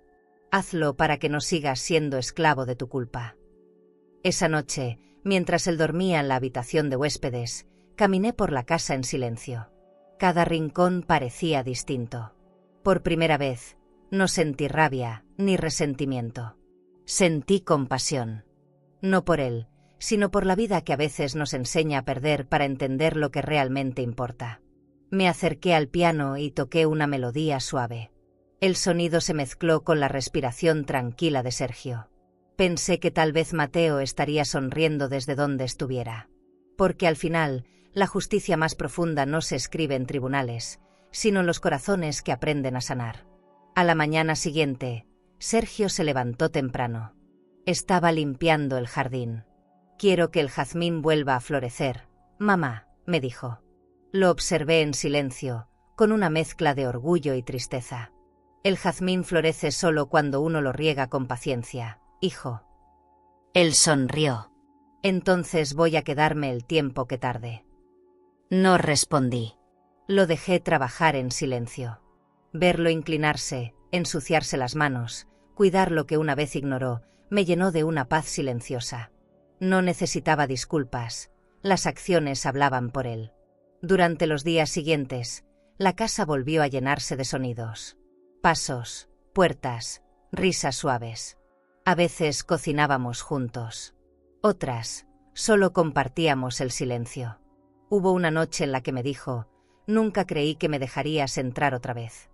Hazlo para que no sigas siendo esclavo de tu culpa». Esa noche, mientras él dormía en la habitación de huéspedes, caminé por la casa en silencio. Cada rincón parecía distinto. Por primera vez, no sentí rabia ni resentimiento. Sentí compasión. No por él, sino por la vida que a veces nos enseña a perder para entender lo que realmente importa. Me acerqué al piano y toqué una melodía suave. El sonido se mezcló con la respiración tranquila de Sergio. Pensé que tal vez Mateo estaría sonriendo desde donde estuviera. Porque al final, la justicia más profunda no se escribe en tribunales, sino en los corazones que aprenden a sanar. A la mañana siguiente, Sergio se levantó temprano. Estaba limpiando el jardín. «Quiero que el jazmín vuelva a florecer, mamá», me dijo. Lo observé en silencio, con una mezcla de orgullo y tristeza. «El jazmín florece solo cuando uno lo riega con paciencia, hijo». Él sonrió. «Entonces voy a quedarme el tiempo que tarde». No respondí. Lo dejé trabajar en silencio. Verlo inclinarse, ensuciarse las manos, cuidar lo que una vez ignoró, me llenó de una paz silenciosa. No necesitaba disculpas, las acciones hablaban por él. Durante los días siguientes, la casa volvió a llenarse de sonidos. Pasos, puertas, risas suaves. A veces cocinábamos juntos. Otras, solo compartíamos el silencio. Hubo una noche en la que me dijo: «Nunca creí que me dejarías entrar otra vez».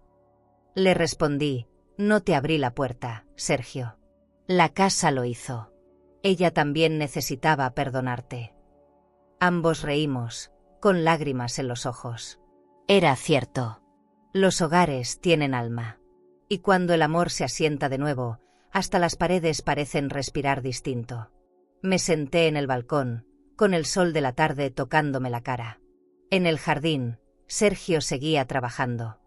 Le respondí: «No te abrí la puerta, Sergio. La casa lo hizo. Ella también necesitaba perdonarte». Ambos reímos, con lágrimas en los ojos. Era cierto. Los hogares tienen alma. Y cuando el amor se asienta de nuevo, hasta las paredes parecen respirar distinto. Me senté en el balcón, con el sol de la tarde tocándome la cara. En el jardín, Sergio seguía trabajando.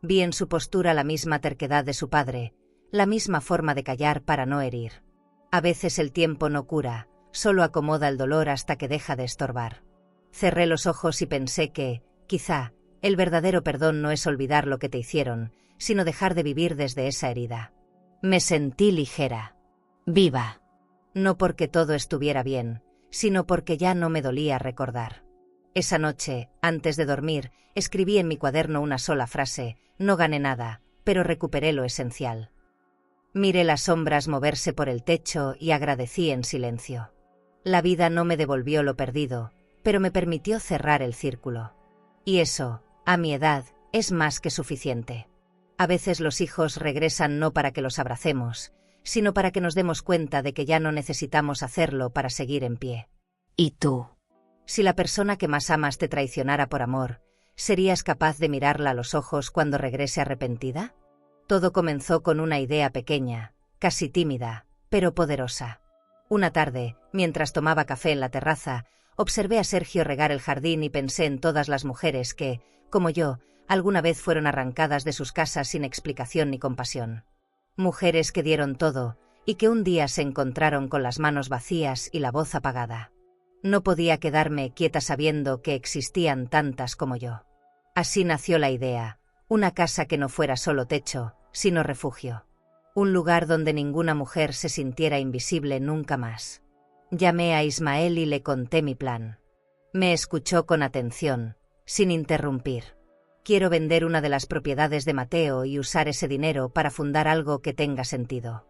Vi en su postura la misma terquedad de su padre, la misma forma de callar para no herir. A veces el tiempo no cura, solo acomoda el dolor hasta que deja de estorbar. Cerré los ojos y pensé que, quizá, el verdadero perdón no es olvidar lo que te hicieron, sino dejar de vivir desde esa herida. Me sentí ligera, viva. No porque todo estuviera bien, sino porque ya no me dolía recordar. Esa noche, antes de dormir, escribí en mi cuaderno una sola frase: «No gané nada, pero recuperé lo esencial». Miré las sombras moverse por el techo y agradecí en silencio. La vida no me devolvió lo perdido, pero me permitió cerrar el círculo. Y eso, a mi edad, es más que suficiente. A veces los hijos regresan no para que los abracemos, sino para que nos demos cuenta de que ya no necesitamos hacerlo para seguir en pie. ¿Y tú? Si la persona que más amas te traicionara por amor, ¿serías capaz de mirarla a los ojos cuando regrese arrepentida? Todo comenzó con una idea pequeña, casi tímida, pero poderosa. Una tarde, mientras tomaba café en la terraza, observé a Sergio regar el jardín y pensé en todas las mujeres que, como yo, alguna vez fueron arrancadas de sus casas sin explicación ni compasión. Mujeres que dieron todo, y que un día se encontraron con las manos vacías y la voz apagada. No podía quedarme quieta sabiendo que existían tantas como yo. Así nació la idea, una casa que no fuera solo techo, sino refugio. Un lugar donde ninguna mujer se sintiera invisible nunca más. Llamé a Ismael y le conté mi plan. Me escuchó con atención, sin interrumpir. «Quiero vender una de las propiedades de Mateo y usar ese dinero para fundar algo que tenga sentido.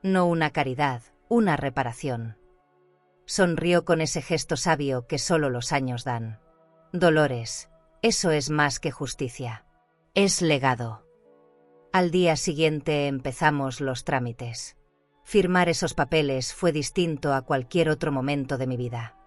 No una caridad, una reparación». Sonrió con ese gesto sabio que solo los años dan. «Dolores, eso es más que justicia. Es legado». Al día siguiente empezamos los trámites. Firmar esos papeles fue distinto a cualquier otro momento de mi vida.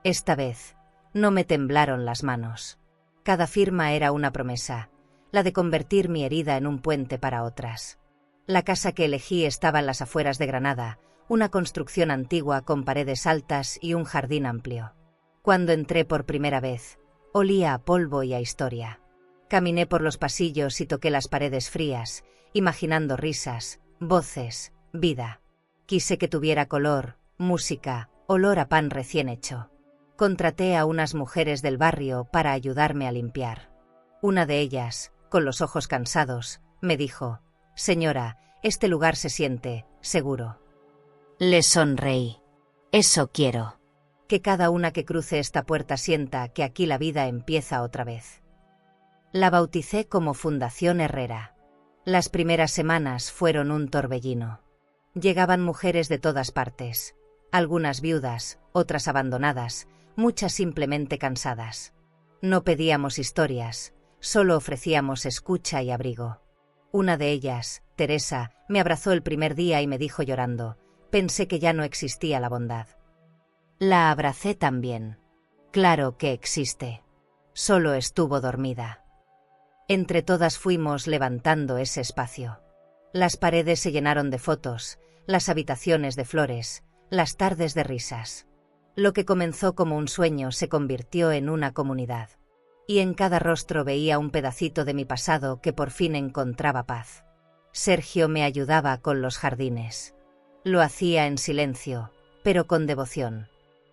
Esta vez, no me temblaron las manos. Cada firma era una promesa, la de convertir mi herida en un puente para otras. La casa que elegí estaba en las afueras de Granada, una construcción antigua con paredes altas y un jardín amplio. Cuando entré por primera vez, olía a polvo y a historia. Caminé por los pasillos y toqué las paredes frías, imaginando risas, voces, vida. Quise que tuviera color, música, olor a pan recién hecho. Contraté a unas mujeres del barrio para ayudarme a limpiar. Una de ellas, con los ojos cansados, me dijo: «Señora, este lugar se siente seguro». Le sonreí. Eso quiero. Que cada una que cruce esta puerta sienta que aquí la vida empieza otra vez. La bauticé como Fundación Herrera. Las primeras semanas fueron un torbellino. Llegaban mujeres de todas partes, algunas viudas, otras abandonadas, muchas simplemente cansadas. No pedíamos historias, solo ofrecíamos escucha y abrigo. Una de ellas, Teresa, me abrazó el primer día y me dijo llorando: «Pensé que ya no existía la bondad». La abracé también. Claro que existe. Solo estuvo dormida. Entre todas fuimos levantando ese espacio. Las paredes se llenaron de fotos, las habitaciones de flores, las tardes de risas. Lo que comenzó como un sueño se convirtió en una comunidad. Y en cada rostro veía un pedacito de mi pasado que por fin encontraba paz. Sergio me ayudaba con los jardines. Lo hacía en silencio, pero con devoción.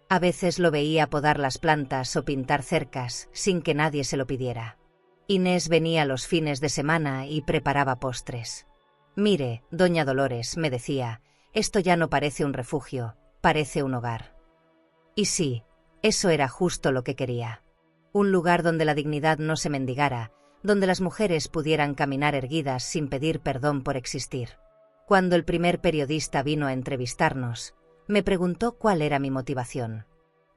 A veces lo veía podar las plantas o pintar cercas sin que nadie se lo pidiera. Inés venía los fines de semana y preparaba postres. «Mire, doña Dolores», me decía, «esto ya no parece un refugio, parece un hogar». Y sí, eso era justo lo que quería. Un lugar donde la dignidad no se mendigara, donde las mujeres pudieran caminar erguidas sin pedir perdón por existir. Cuando el primer periodista vino a entrevistarnos, me preguntó cuál era mi motivación.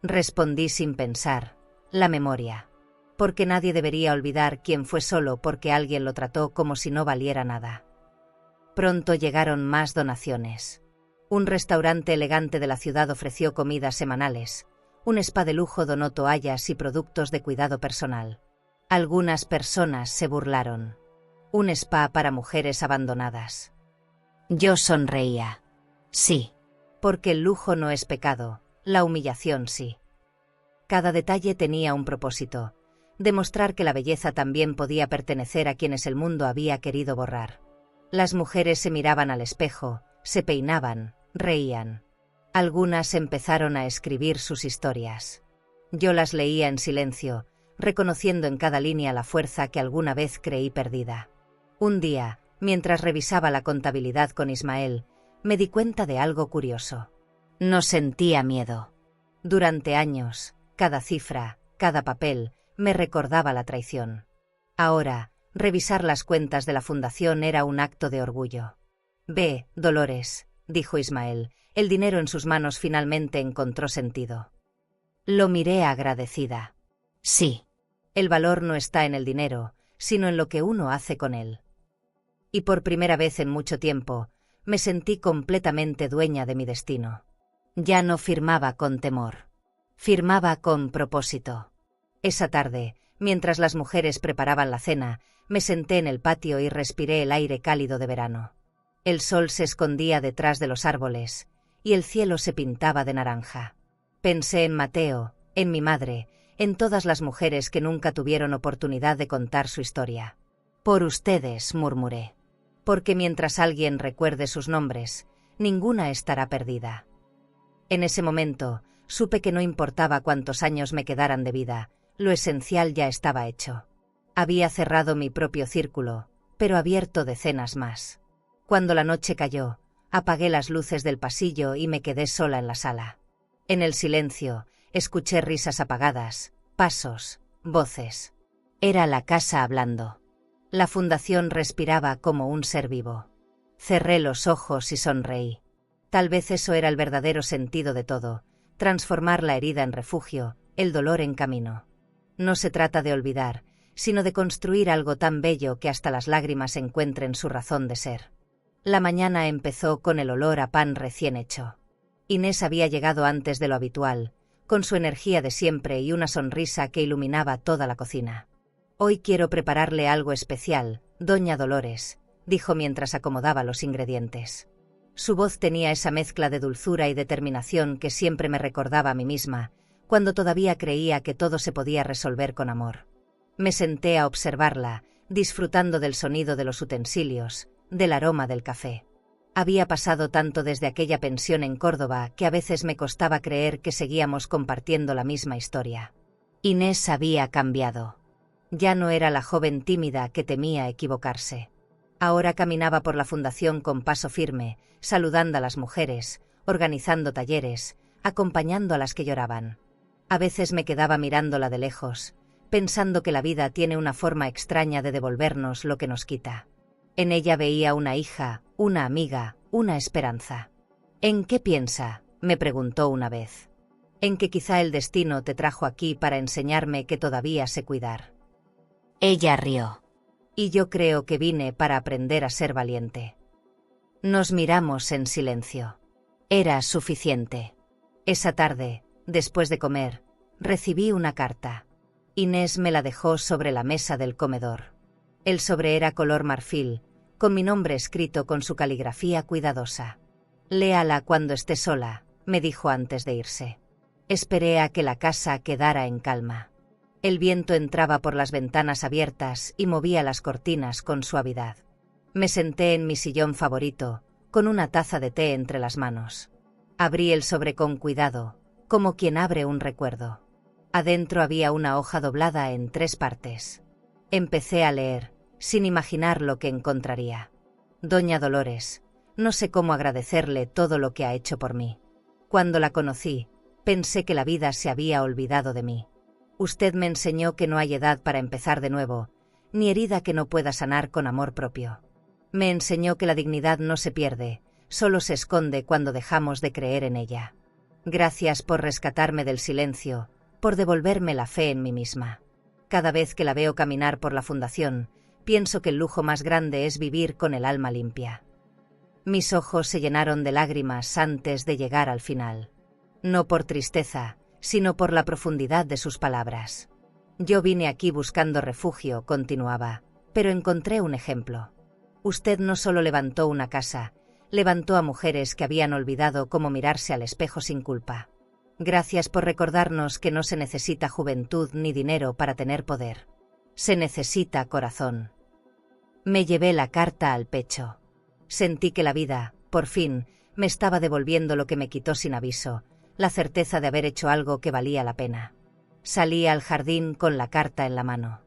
Respondí sin pensar: la memoria. Porque nadie debería olvidar quién fue solo porque alguien lo trató como si no valiera nada. Pronto llegaron más donaciones. Un restaurante elegante de la ciudad ofreció comidas semanales. Un spa de lujo donó toallas y productos de cuidado personal. Algunas personas se burlaron. Un spa para mujeres abandonadas. Yo sonreía. Sí. Porque el lujo no es pecado, la humillación sí. Cada detalle tenía un propósito: demostrar que la belleza también podía pertenecer a quienes el mundo había querido borrar. Las mujeres se miraban al espejo, se peinaban, reían. Algunas empezaron a escribir sus historias. Yo las leía en silencio, reconociendo en cada línea la fuerza que alguna vez creí perdida. Un día, mientras revisaba la contabilidad con Ismael, me di cuenta de algo curioso. No sentía miedo. Durante años, cada cifra, cada papel, me recordaba la traición. Ahora, revisar las cuentas de la fundación era un acto de orgullo. «Ve, Dolores», dijo Ismael, el dinero en sus manos finalmente encontró sentido. Lo miré agradecida. Sí. El valor no está en el dinero, sino en lo que uno hace con él. Y por primera vez en mucho tiempo, me sentí completamente dueña de mi destino. Ya no firmaba con temor. Firmaba con propósito. Esa tarde, mientras las mujeres preparaban la cena, me senté en el patio y respiré el aire cálido de verano. El sol se escondía detrás de los árboles, y el cielo se pintaba de naranja. Pensé en Mateo, en mi madre, en todas las mujeres que nunca tuvieron oportunidad de contar su historia. «Por ustedes», murmuré. Porque mientras alguien recuerde sus nombres, ninguna estará perdida. En ese momento, supe que no importaba cuántos años me quedaran de vida, lo esencial ya estaba hecho. Había cerrado mi propio círculo, pero abierto decenas más. Cuando la noche cayó, apagué las luces del pasillo y me quedé sola en la sala. En el silencio, escuché risas apagadas, pasos, voces. Era la casa hablando. La fundación respiraba como un ser vivo. Cerré los ojos y sonreí. Tal vez eso era el verdadero sentido de todo: transformar la herida en refugio, el dolor en camino. No se trata de olvidar, sino de construir algo tan bello que hasta las lágrimas encuentren su razón de ser. La mañana empezó con el olor a pan recién hecho. Inés había llegado antes de lo habitual, con su energía de siempre y una sonrisa que iluminaba toda la cocina. «Hoy quiero prepararle algo especial, doña Dolores», dijo mientras acomodaba los ingredientes. Su voz tenía esa mezcla de dulzura y determinación que siempre me recordaba a mí misma, cuando todavía creía que todo se podía resolver con amor. Me senté a observarla, disfrutando del sonido de los utensilios, del aroma del café. Había pasado tanto desde aquella pensión en Córdoba que a veces me costaba creer que seguíamos compartiendo la misma historia. Inés había cambiado. Ya no era la joven tímida que temía equivocarse. Ahora caminaba por la fundación con paso firme, saludando a las mujeres, organizando talleres, acompañando a las que lloraban. A veces me quedaba mirándola de lejos, pensando que la vida tiene una forma extraña de devolvernos lo que nos quita. En ella veía una hija, una amiga, una esperanza. «¿En qué piensa?», me preguntó una vez. «En que quizá el destino te trajo aquí para enseñarme que todavía sé cuidar». Ella rió. «Y yo creo que vine para aprender a ser valiente». Nos miramos en silencio. Era suficiente. Esa tarde, después de comer, recibí una carta. Inés me la dejó sobre la mesa del comedor. El sobre era color marfil, con mi nombre escrito con su caligrafía cuidadosa. Léala cuando esté sola, me dijo antes de irse. Esperé a que la casa quedara en calma. El viento entraba por las ventanas abiertas y movía las cortinas con suavidad. Me senté en mi sillón favorito, con una taza de té entre las manos. Abrí el sobre con cuidado, como quien abre un recuerdo. Adentro había una hoja doblada en 3 partes. Empecé a leer, sin imaginar lo que encontraría. Doña Dolores, no sé cómo agradecerle todo lo que ha hecho por mí. Cuando la conocí, pensé que la vida se había olvidado de mí. Usted me enseñó que no hay edad para empezar de nuevo, ni herida que no pueda sanar con amor propio. Me enseñó que la dignidad no se pierde, solo se esconde cuando dejamos de creer en ella. Gracias por rescatarme del silencio, por devolverme la fe en mí misma. Cada vez que la veo caminar por la fundación, pienso que el lujo más grande es vivir con el alma limpia. Mis ojos se llenaron de lágrimas antes de llegar al final. No por tristeza, sino por la profundidad de sus palabras. Yo vine aquí buscando refugio, continuaba, pero encontré un ejemplo. Usted no solo levantó una casa, levantó a mujeres que habían olvidado cómo mirarse al espejo sin culpa. Gracias por recordarnos que no se necesita juventud ni dinero para tener poder. Se necesita corazón. Me llevé la carta al pecho. Sentí que la vida, por fin, me estaba devolviendo lo que me quitó sin aviso, la certeza de haber hecho algo que valía la pena. Salí al jardín con la carta en la mano.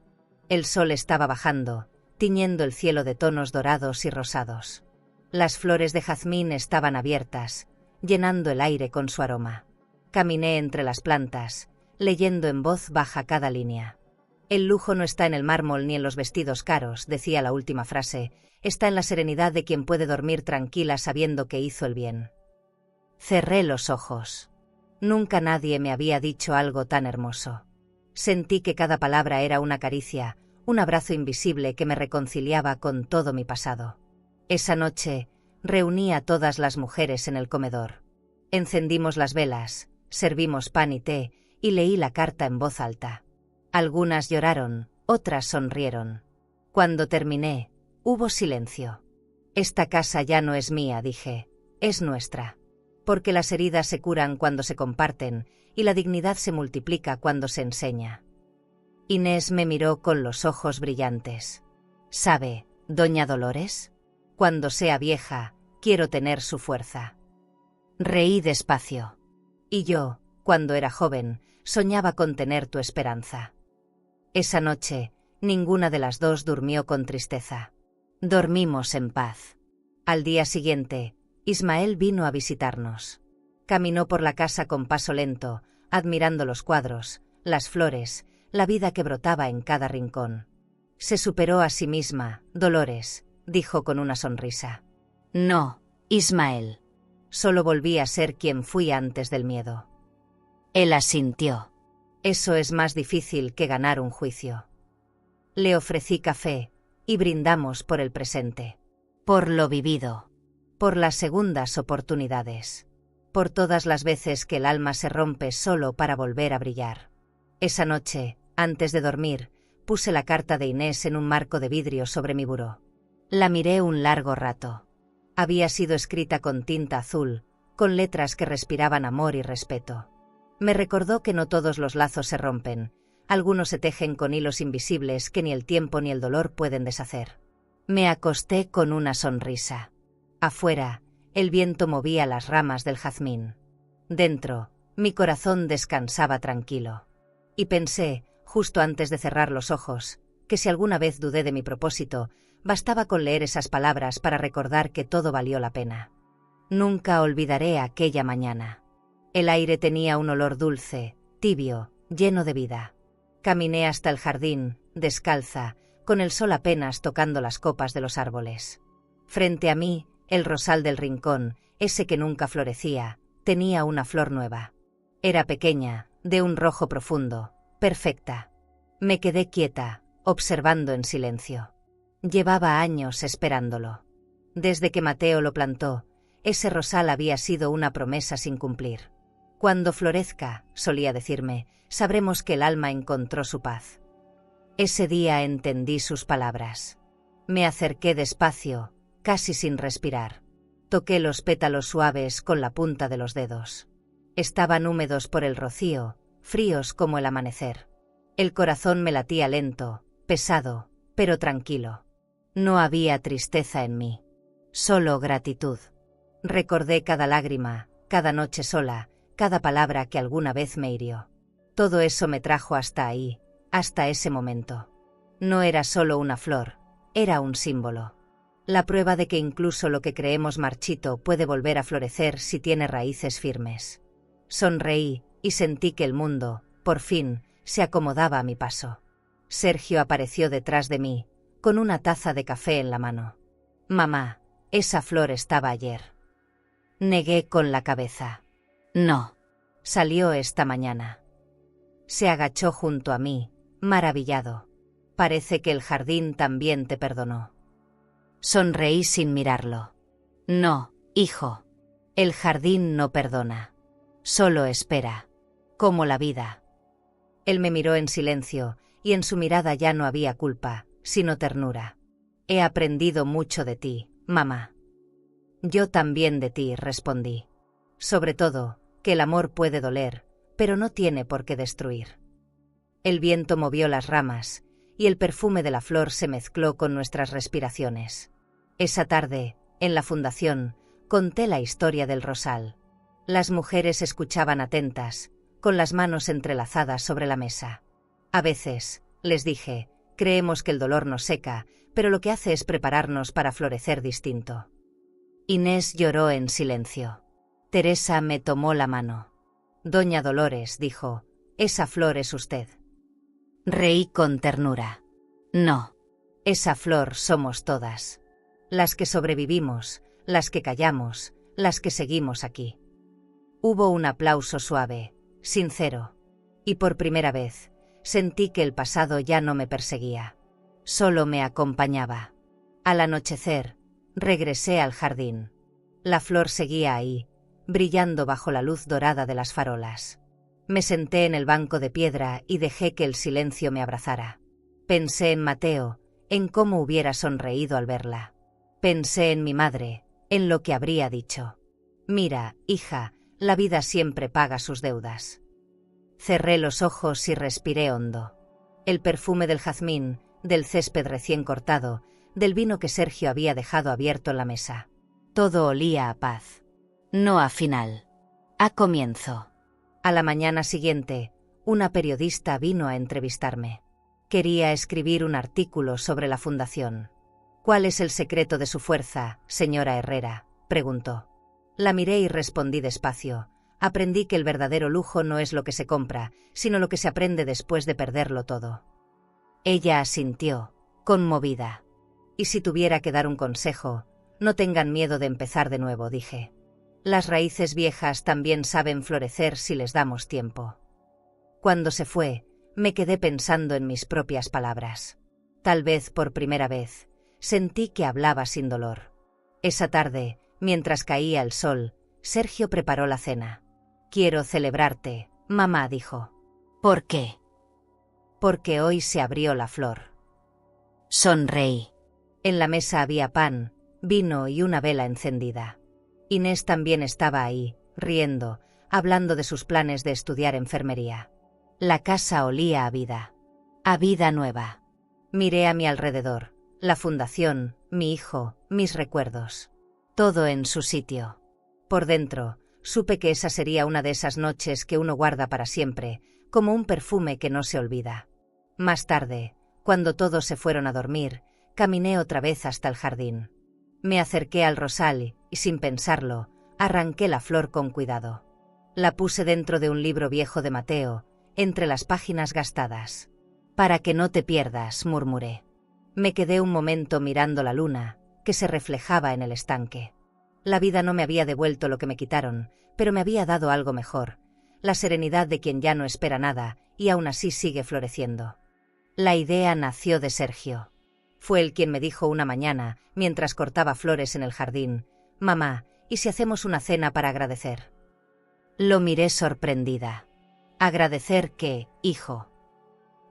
El sol estaba bajando, tiñendo el cielo de tonos dorados y rosados. Las flores de jazmín estaban abiertas, llenando el aire con su aroma. Caminé entre las plantas, leyendo en voz baja cada línea. El lujo no está en el mármol ni en los vestidos caros, decía la última frase, está en la serenidad de quien puede dormir tranquila sabiendo que hizo el bien. Cerré los ojos. Nunca nadie me había dicho algo tan hermoso. Sentí que cada palabra era una caricia, un abrazo invisible que me reconciliaba con todo mi pasado. Esa noche, reuní a todas las mujeres en el comedor. Encendimos las velas, servimos pan y té, y leí la carta en voz alta. Algunas lloraron, otras sonrieron. Cuando terminé, hubo silencio. Esta casa ya no es mía, dije, es nuestra. Porque las heridas se curan cuando se comparten, y la dignidad se multiplica cuando se enseña. Inés me miró con los ojos brillantes. ¿Sabe, doña Dolores? Cuando sea vieja, quiero tener su fuerza. Reí despacio. Y yo, cuando era joven, soñaba con tener tu esperanza. Esa noche, ninguna de las dos durmió con tristeza. Dormimos en paz. Al día siguiente, Ismael vino a visitarnos. Caminó por la casa con paso lento, admirando los cuadros, las flores, la vida que brotaba en cada rincón. Se superó a sí misma, Dolores, dijo con una sonrisa. No, Ismael. Solo volví a ser quien fui antes del miedo. Él asintió. Eso es más difícil que ganar un juicio. Le ofrecí café, y brindamos por el presente. Por lo vivido. Por las segundas oportunidades. Por todas las veces que el alma se rompe solo para volver a brillar. Esa noche, antes de dormir, puse la carta de Inés en un marco de vidrio sobre mi buró. La miré un largo rato. Había sido escrita con tinta azul, con letras que respiraban amor y respeto. Me recordó que no todos los lazos se rompen, algunos se tejen con hilos invisibles que ni el tiempo ni el dolor pueden deshacer. Me acosté con una sonrisa. Afuera, el viento movía las ramas del jazmín. Dentro, mi corazón descansaba tranquilo. Y pensé, justo antes de cerrar los ojos, que si alguna vez dudé de mi propósito, bastaba con leer esas palabras para recordar que todo valió la pena. Nunca olvidaré aquella mañana. El aire tenía un olor dulce, tibio, lleno de vida. Caminé hasta el jardín, descalza, con el sol apenas tocando las copas de los árboles. Frente a mí, el rosal del rincón, ese que nunca florecía, tenía una flor nueva. Era pequeña, de un rojo profundo, perfecta. Me quedé quieta, observando en silencio. Llevaba años esperándolo. Desde que Mateo lo plantó, ese rosal había sido una promesa sin cumplir. Cuando florezca, solía decirme, sabremos que el alma encontró su paz. Ese día entendí sus palabras. Me acerqué despacio, casi sin respirar. Toqué los pétalos suaves con la punta de los dedos. Estaban húmedos por el rocío, fríos como el amanecer. El corazón me latía lento, pesado, pero tranquilo. No había tristeza en mí, solo gratitud. Recordé cada lágrima, cada noche sola, cada palabra que alguna vez me hirió. Todo eso me trajo hasta ahí, hasta ese momento. No era solo una flor, era un símbolo. La prueba de que incluso lo que creemos marchito puede volver a florecer si tiene raíces firmes. Sonreí y sentí que el mundo, por fin, se acomodaba a mi paso. Sergio apareció detrás de mí, con una taza de café en la mano. Mamá, esa flor estaba ayer. Negué con la cabeza. No. Salió esta mañana. Se agachó junto a mí, maravillado. Parece que el jardín también te perdonó. Sonreí sin mirarlo. No, hijo. El jardín no perdona. Solo espera. Como la vida. Él me miró en silencio, y en su mirada ya no había culpa, sino ternura. He aprendido mucho de ti, mamá. Yo también de ti, respondí. Sobre todo, que el amor puede doler, pero no tiene por qué destruir. El viento movió las ramas, y el perfume de la flor se mezcló con nuestras respiraciones. Esa tarde, en la fundación, conté la historia del rosal. Las mujeres escuchaban atentas, con las manos entrelazadas sobre la mesa. A veces, les dije, creemos que el dolor nos seca, pero lo que hace es prepararnos para florecer distinto. Inés lloró en silencio. Teresa me tomó la mano. Doña Dolores dijo, esa flor es usted. Reí con ternura. No. Esa flor somos todas. Las que sobrevivimos, las que callamos, las que seguimos aquí. Hubo un aplauso suave, sincero. Y por primera vez, sentí que el pasado ya no me perseguía. Solo me acompañaba. Al anochecer, regresé al jardín. La flor seguía ahí, brillando bajo la luz dorada de las farolas. Me senté en el banco de piedra y dejé que el silencio me abrazara. Pensé en Mateo, en cómo hubiera sonreído al verla. Pensé en mi madre, en lo que habría dicho. Mira, hija, la vida siempre paga sus deudas. Cerré los ojos y respiré hondo. El perfume del jazmín, del césped recién cortado, del vino que Sergio había dejado abierto en la mesa. Todo olía a paz. No a final. A comienzo. A la mañana siguiente, una periodista vino a entrevistarme. Quería escribir un artículo sobre la fundación. ¿Cuál es el secreto de su fuerza, señora Herrera?, preguntó. La miré y respondí despacio. Aprendí que el verdadero lujo no es lo que se compra, sino lo que se aprende después de perderlo todo. Ella asintió, conmovida. Y si tuviera que dar un consejo, no tengan miedo de empezar de nuevo, dije. Las raíces viejas también saben florecer si les damos tiempo. Cuando se fue, me quedé pensando en mis propias palabras. Tal vez por primera vez, sentí que hablaba sin dolor. Esa tarde, mientras caía el sol, Sergio preparó la cena. Quiero celebrarte, mamá, dijo. ¿Por qué? Porque hoy se abrió la flor. Sonreí. En la mesa había pan, vino y una vela encendida. Inés también estaba ahí, riendo, hablando de sus planes de estudiar enfermería. La casa olía a vida nueva. Miré a mi alrededor, la fundación, mi hijo, mis recuerdos. Todo en su sitio. Por dentro, supe que esa sería una de esas noches que uno guarda para siempre, como un perfume que no se olvida. Más tarde, cuando todos se fueron a dormir, caminé otra vez hasta el jardín. Me acerqué al rosal y, sin pensarlo, arranqué la flor con cuidado. La puse dentro de un libro viejo de Mateo, entre las páginas gastadas. Para que no te pierdas, murmuré. Me quedé un momento mirando la luna, que se reflejaba en el estanque. La vida no me había devuelto lo que me quitaron, pero me había dado algo mejor, la serenidad de quien ya no espera nada y aún así sigue floreciendo. La idea nació de Sergio. Fue él quien me dijo una mañana, mientras cortaba flores en el jardín, «Mamá, ¿y si hacemos una cena para agradecer?» Lo miré sorprendida. «¿Agradecer qué, hijo?»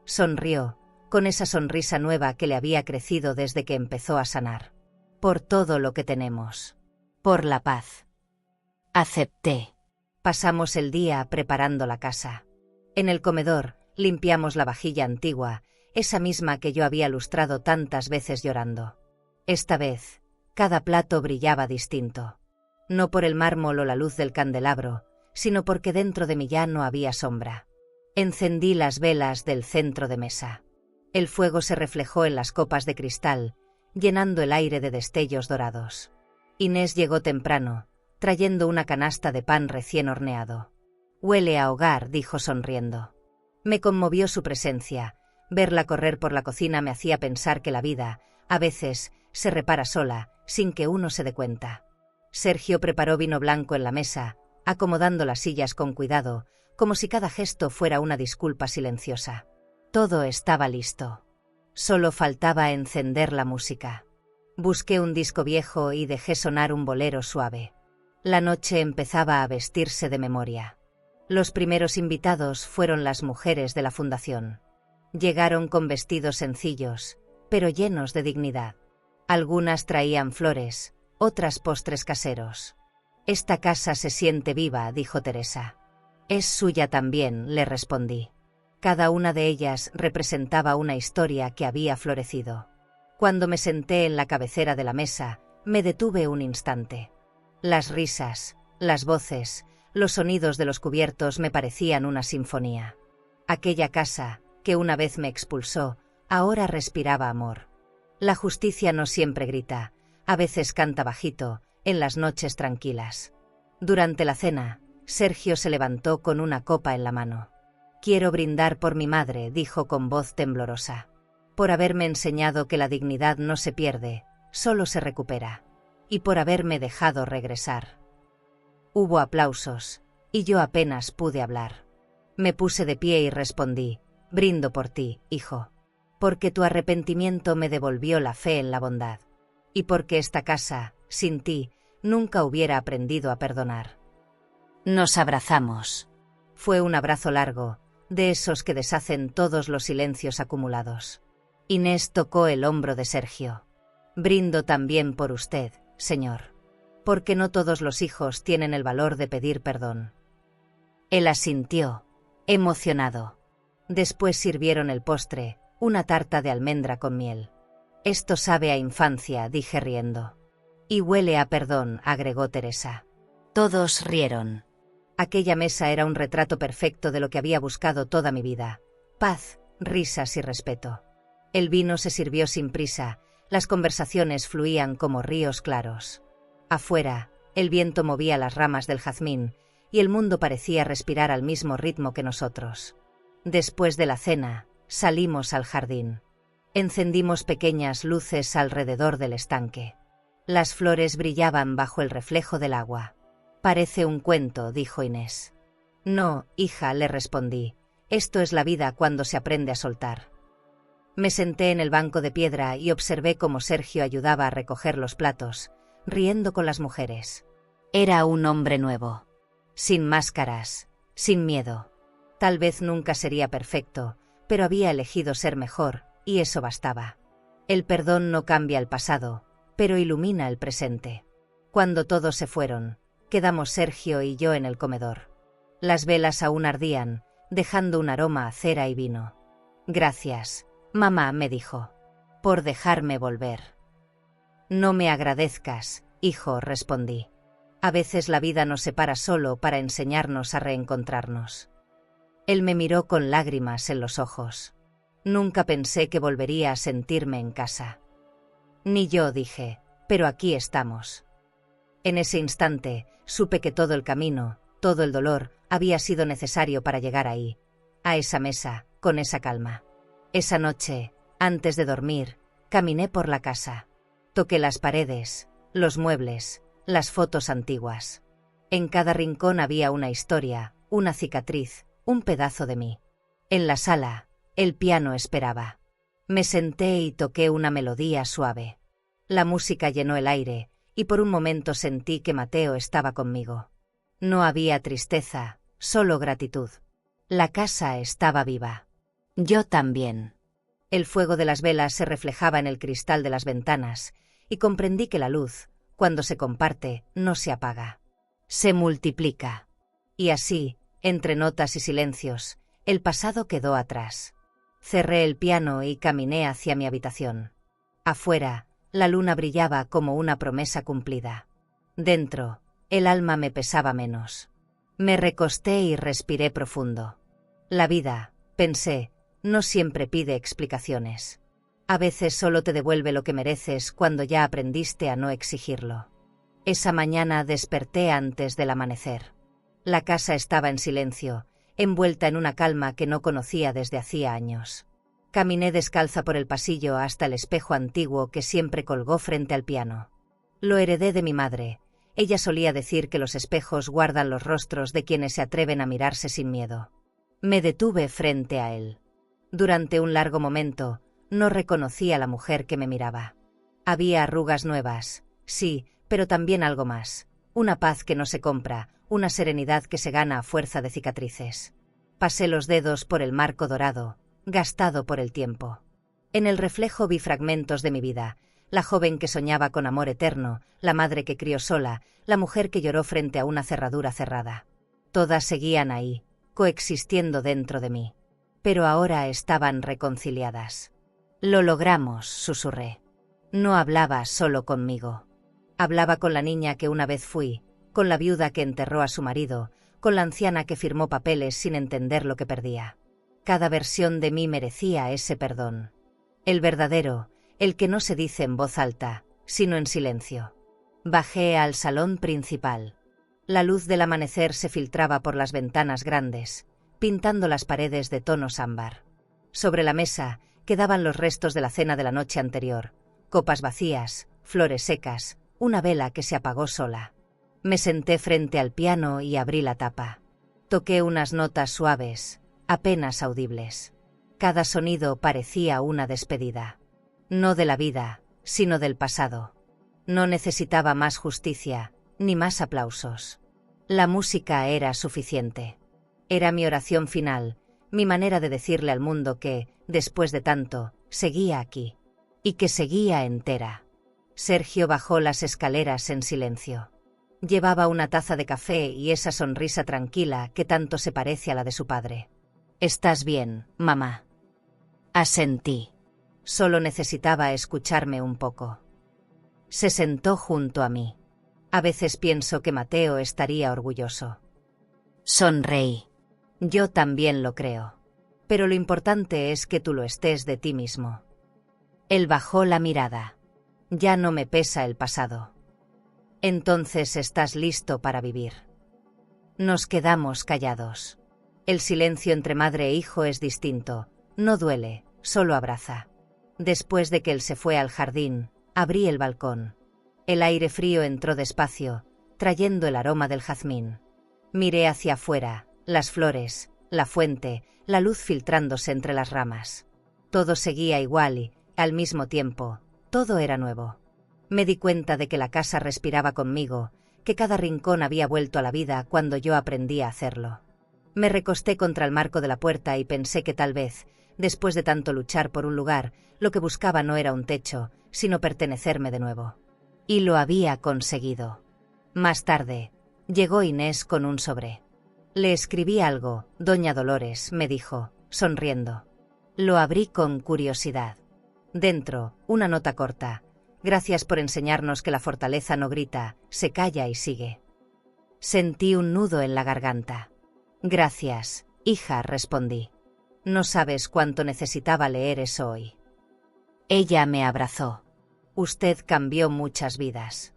Sonrió, con esa sonrisa nueva que le había crecido desde que empezó a sanar. Por todo lo que tenemos. Por la paz. Acepté. Pasamos el día preparando la casa. En el comedor, limpiamos la vajilla antigua, esa misma que yo había lustrado tantas veces llorando. Esta vez, cada plato brillaba distinto. No por el mármol o la luz del candelabro, sino porque dentro de mí ya no había sombra. Encendí las velas del centro de mesa. El fuego se reflejó en las copas de cristal, llenando el aire de destellos dorados. Inés llegó temprano, trayendo una canasta de pan recién horneado. «Huele a hogar», dijo sonriendo. Me conmovió su presencia. Verla correr por la cocina me hacía pensar que la vida, a veces, se repara sola, sin que uno se dé cuenta. Sergio preparó vino blanco en la mesa, acomodando las sillas con cuidado, como si cada gesto fuera una disculpa silenciosa. Todo estaba listo. Solo faltaba encender la música. Busqué un disco viejo y dejé sonar un bolero suave. La noche empezaba a vestirse de memoria. Los primeros invitados fueron las mujeres de la fundación. Llegaron con vestidos sencillos, pero llenos de dignidad. Algunas traían flores, otras postres caseros. «Esta casa se siente viva», dijo Teresa. «Es suya también», le respondí. Cada una de ellas representaba una historia que había florecido. Cuando me senté en la cabecera de la mesa, me detuve un instante. Las risas, las voces, los sonidos de los cubiertos me parecían una sinfonía. Aquella casa, que una vez me expulsó, ahora respiraba amor. La justicia no siempre grita, a veces canta bajito, en las noches tranquilas. Durante la cena, Sergio se levantó con una copa en la mano. «Quiero brindar por mi madre», dijo con voz temblorosa. «Por haberme enseñado que la dignidad no se pierde, solo se recupera. Y por haberme dejado regresar». Hubo aplausos, y yo apenas pude hablar. Me puse de pie y respondí: «Brindo por ti, hijo. Porque tu arrepentimiento me devolvió la fe en la bondad. Y porque esta casa, sin ti, nunca hubiera aprendido a perdonar». Nos abrazamos. Fue un abrazo largo, de esos que deshacen todos los silencios acumulados. Inés tocó el hombro de Sergio. «Brindo también por usted, señor. Porque no todos los hijos tienen el valor de pedir perdón». Él asintió, emocionado. Después sirvieron el postre, una tarta de almendra con miel. «Esto sabe a infancia», dije riendo. «Y huele a perdón», agregó Teresa. Todos rieron. Aquella mesa era un retrato perfecto de lo que había buscado toda mi vida: paz, risas y respeto. El vino se sirvió sin prisa, las conversaciones fluían como ríos claros. Afuera, el viento movía las ramas del jazmín, y el mundo parecía respirar al mismo ritmo que nosotros. Después de la cena, salimos al jardín. Encendimos pequeñas luces alrededor del estanque. Las flores brillaban bajo el reflejo del agua. «Parece un cuento», dijo Inés. «No, hija», le respondí. «Esto es la vida cuando se aprende a soltar». Me senté en el banco de piedra y observé cómo Sergio ayudaba a recoger los platos, riendo con las mujeres. Era un hombre nuevo. Sin máscaras, sin miedo. Tal vez nunca sería perfecto, pero había elegido ser mejor, y eso bastaba. El perdón no cambia el pasado, pero ilumina el presente. Cuando todos se fueron, quedamos Sergio y yo en el comedor. Las velas aún ardían, dejando un aroma a cera y vino. «Gracias, mamá», me dijo, «por dejarme volver». «No me agradezcas, hijo», respondí. «A veces la vida nos separa solo para enseñarnos a reencontrarnos». Él me miró con lágrimas en los ojos. «Nunca pensé que volvería a sentirme en casa». «Ni yo», dije, «pero aquí estamos». En ese instante, supe que todo el camino, todo el dolor, había sido necesario para llegar ahí, a esa mesa, con esa calma. Esa noche, antes de dormir, caminé por la casa. Toqué las paredes, los muebles, las fotos antiguas. En cada rincón había una historia, una cicatriz, un pedazo de mí. En la sala, el piano esperaba. Me senté y toqué una melodía suave. La música llenó el aire, y por un momento sentí que Mateo estaba conmigo. No había tristeza, solo gratitud. La casa estaba viva. Yo también. El fuego de las velas se reflejaba en el cristal de las ventanas, y comprendí que la luz, cuando se comparte, no se apaga. Se multiplica. Y así, entre notas y silencios, el pasado quedó atrás. Cerré el piano y caminé hacia mi habitación. Afuera, la luna brillaba como una promesa cumplida. Dentro, el alma me pesaba menos. Me recosté y respiré profundo. La vida, pensé, no siempre pide explicaciones. A veces solo te devuelve lo que mereces cuando ya aprendiste a no exigirlo. Esa mañana desperté antes del amanecer. La casa estaba en silencio, envuelta en una calma que no conocía desde hacía años. Caminé descalza por el pasillo hasta el espejo antiguo que siempre colgó frente al piano. Lo heredé de mi madre. Ella solía decir que los espejos guardan los rostros de quienes se atreven a mirarse sin miedo. Me detuve frente a él. Durante un largo momento, no reconocí a la mujer que me miraba. Había arrugas nuevas, sí, pero también algo más. Una paz que no se compra, una serenidad que se gana a fuerza de cicatrices. Pasé los dedos por el marco dorado, gastado por el tiempo. En el reflejo vi fragmentos de mi vida, la joven que soñaba con amor eterno, la madre que crió sola, la mujer que lloró frente a una cerradura cerrada. Todas seguían ahí, coexistiendo dentro de mí. Pero ahora estaban reconciliadas. Lo logramos, susurré. No hablaba solo conmigo. Hablaba con la niña que una vez fui, con la viuda que enterró a su marido, con la anciana que firmó papeles sin entender lo que perdía. Cada versión de mí merecía ese perdón. El verdadero, el que no se dice en voz alta, sino en silencio. Bajé al salón principal. La luz del amanecer se filtraba por las ventanas grandes, pintando las paredes de tonos ámbar. Sobre la mesa quedaban los restos de la cena de la noche anterior, copas vacías, flores secas, una vela que se apagó sola. Me senté frente al piano y abrí la tapa. Toqué unas notas suaves, apenas audibles. Cada sonido parecía una despedida. No de la vida, sino del pasado. No necesitaba más justicia, ni más aplausos. La música era suficiente. Era mi oración final, mi manera de decirle al mundo que, después de tanto, seguía aquí. Y que seguía entera. Sergio bajó las escaleras en silencio. Llevaba una taza de café y esa sonrisa tranquila que tanto se parece a la de su padre. «¿Estás bien, mamá?» Asentí. Solo necesitaba escucharme un poco. Se sentó junto a mí. A veces pienso que Mateo estaría orgulloso. Sonreí. Yo también lo creo. Pero lo importante es que tú lo estés de ti mismo. Él bajó la mirada. Ya no me pesa el pasado. Entonces estás listo para vivir. Nos quedamos callados. El silencio entre madre e hijo es distinto. No duele, solo abraza. Después de que él se fue al jardín, abrí el balcón. El aire frío entró despacio, trayendo el aroma del jazmín. Miré hacia afuera, las flores, la fuente, la luz filtrándose entre las ramas. Todo seguía igual y, al mismo tiempo, todo era nuevo. Me di cuenta de que la casa respiraba conmigo, que cada rincón había vuelto a la vida cuando yo aprendí a hacerlo. Me recosté contra el marco de la puerta y pensé que tal vez, después de tanto luchar por un lugar, lo que buscaba no era un techo, sino pertenecerme de nuevo. Y lo había conseguido. Más tarde, llegó Inés con un sobre. Le escribí algo, doña Dolores, me dijo, sonriendo. Lo abrí con curiosidad. Dentro, una nota corta. Gracias por enseñarnos que la fortaleza no grita, se calla y sigue. Sentí un nudo en la garganta. Gracias, hija, respondí. No sabes cuánto necesitaba leer eso hoy. Ella me abrazó. Usted cambió muchas vidas.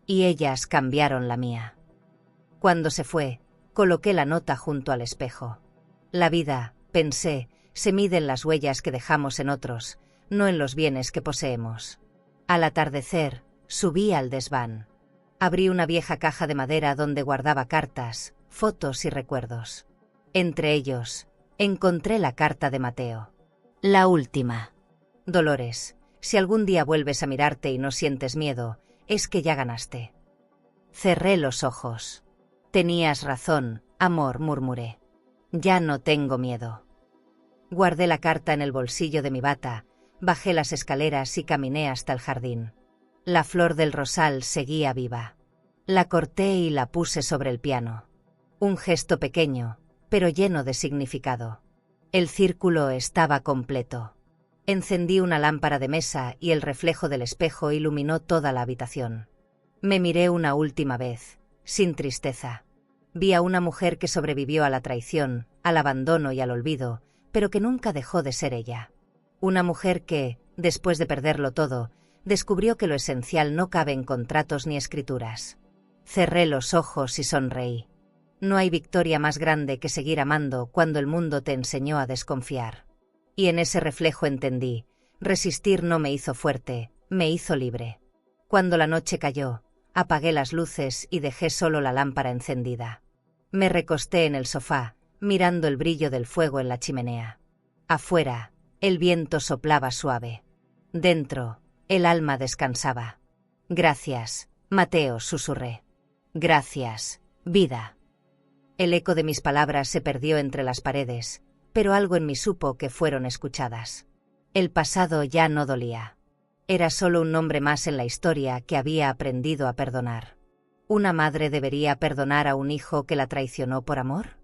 Y ellas cambiaron la mía. Cuando se fue, coloqué la nota junto al espejo. La vida, pensé, se mide en las huellas que dejamos en otros, no en los bienes que poseemos. Al atardecer, subí al desván. Abrí una vieja caja de madera donde guardaba cartas, fotos y recuerdos. Entre ellos, encontré la carta de Mateo. La última. Dolores, si algún día vuelves a mirarte y no sientes miedo, es que ya ganaste. Cerré los ojos. Tenías razón, amor, murmuré. Ya no tengo miedo. Guardé la carta en el bolsillo de mi bata, bajé las escaleras y caminé hasta el jardín. La flor del rosal seguía viva. La corté y la puse sobre el piano. Un gesto pequeño, pero lleno de significado. El círculo estaba completo. Encendí una lámpara de mesa y el reflejo del espejo iluminó toda la habitación. Me miré una última vez, sin tristeza. Vi a una mujer que sobrevivió a la traición, al abandono y al olvido, pero que nunca dejó de ser ella. Una mujer que, después de perderlo todo, descubrió que lo esencial no cabe en contratos ni escrituras. Cerré los ojos y sonreí. No hay victoria más grande que seguir amando cuando el mundo te enseñó a desconfiar. Y en ese reflejo entendí, resistir no me hizo fuerte, me hizo libre. Cuando la noche cayó, apagué las luces y dejé solo la lámpara encendida. Me recosté en el sofá, mirando el brillo del fuego en la chimenea. Afuera, el viento soplaba suave. Dentro, el alma descansaba. Gracias, Mateo, susurré. Gracias, vida. El eco de mis palabras se perdió entre las paredes, pero algo en mí supo que fueron escuchadas. El pasado ya no dolía. Era solo un nombre más en la historia que había aprendido a perdonar. ¿Una madre debería perdonar a un hijo que la traicionó por amor?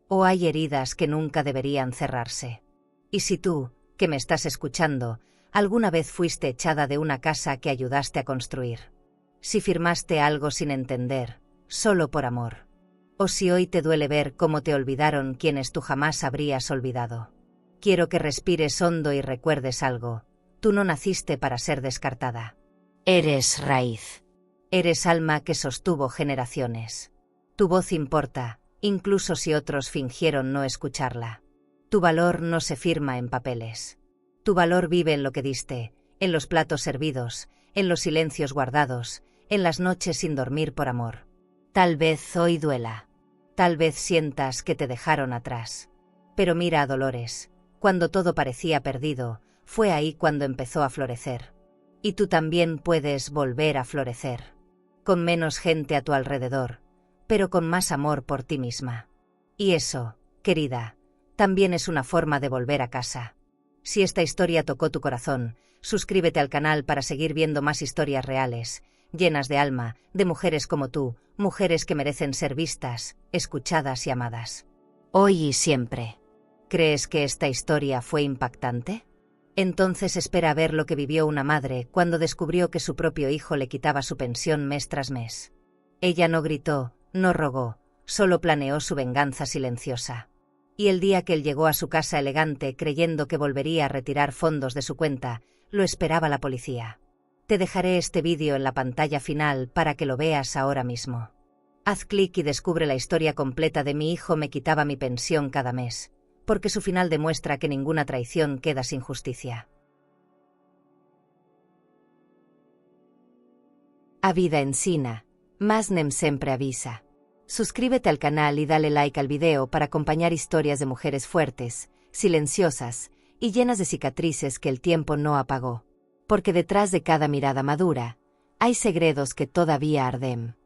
¿O hay heridas que nunca deberían cerrarse? Y si tú, que me estás escuchando, alguna vez fuiste echada de una casa que ayudaste a construir. Si firmaste algo sin entender, solo por amor. O si hoy te duele ver cómo te olvidaron quienes tú jamás habrías olvidado. Quiero que respires hondo y recuerdes algo. Tú no naciste para ser descartada. Eres raíz. Eres alma que sostuvo generaciones. Tu voz importa, incluso si otros fingieron no escucharla. Tu valor no se firma en papeles. Tu valor vive en lo que diste, en los platos servidos, en los silencios guardados, en las noches sin dormir por amor. Tal vez hoy duela. Tal vez sientas que te dejaron atrás. Pero mira a Dolores. Cuando todo parecía perdido, fue ahí cuando empezó a florecer. Y tú también puedes volver a florecer. Con menos gente a tu alrededor, pero con más amor por ti misma. Y eso, querida, también es una forma de volver a casa. Si esta historia tocó tu corazón, suscríbete al canal para seguir viendo más historias reales, llenas de alma, de mujeres como tú, mujeres que merecen ser vistas, escuchadas y amadas. Hoy y siempre. ¿Crees que esta historia fue impactante? Entonces espera a ver lo que vivió una madre cuando descubrió que su propio hijo le quitaba su pensión mes tras mes. Ella no gritó, no rogó, solo planeó su venganza silenciosa. Y el día que él llegó a su casa elegante creyendo que volvería a retirar fondos de su cuenta, lo esperaba la policía. Te dejaré este vídeo en la pantalla final para que lo veas ahora mismo. Haz clic y descubre la historia completa de mi hijo me quitaba mi pensión cada mes, porque su final demuestra que ninguna traición queda sin justicia. A vida ensina, mas nem sempre avisa. Suscríbete al canal y dale like al video para acompañar historias de mujeres fuertes, silenciosas y llenas de cicatrices que el tiempo no apagó. Porque detrás de cada mirada madura, hay segredos que todavía arden.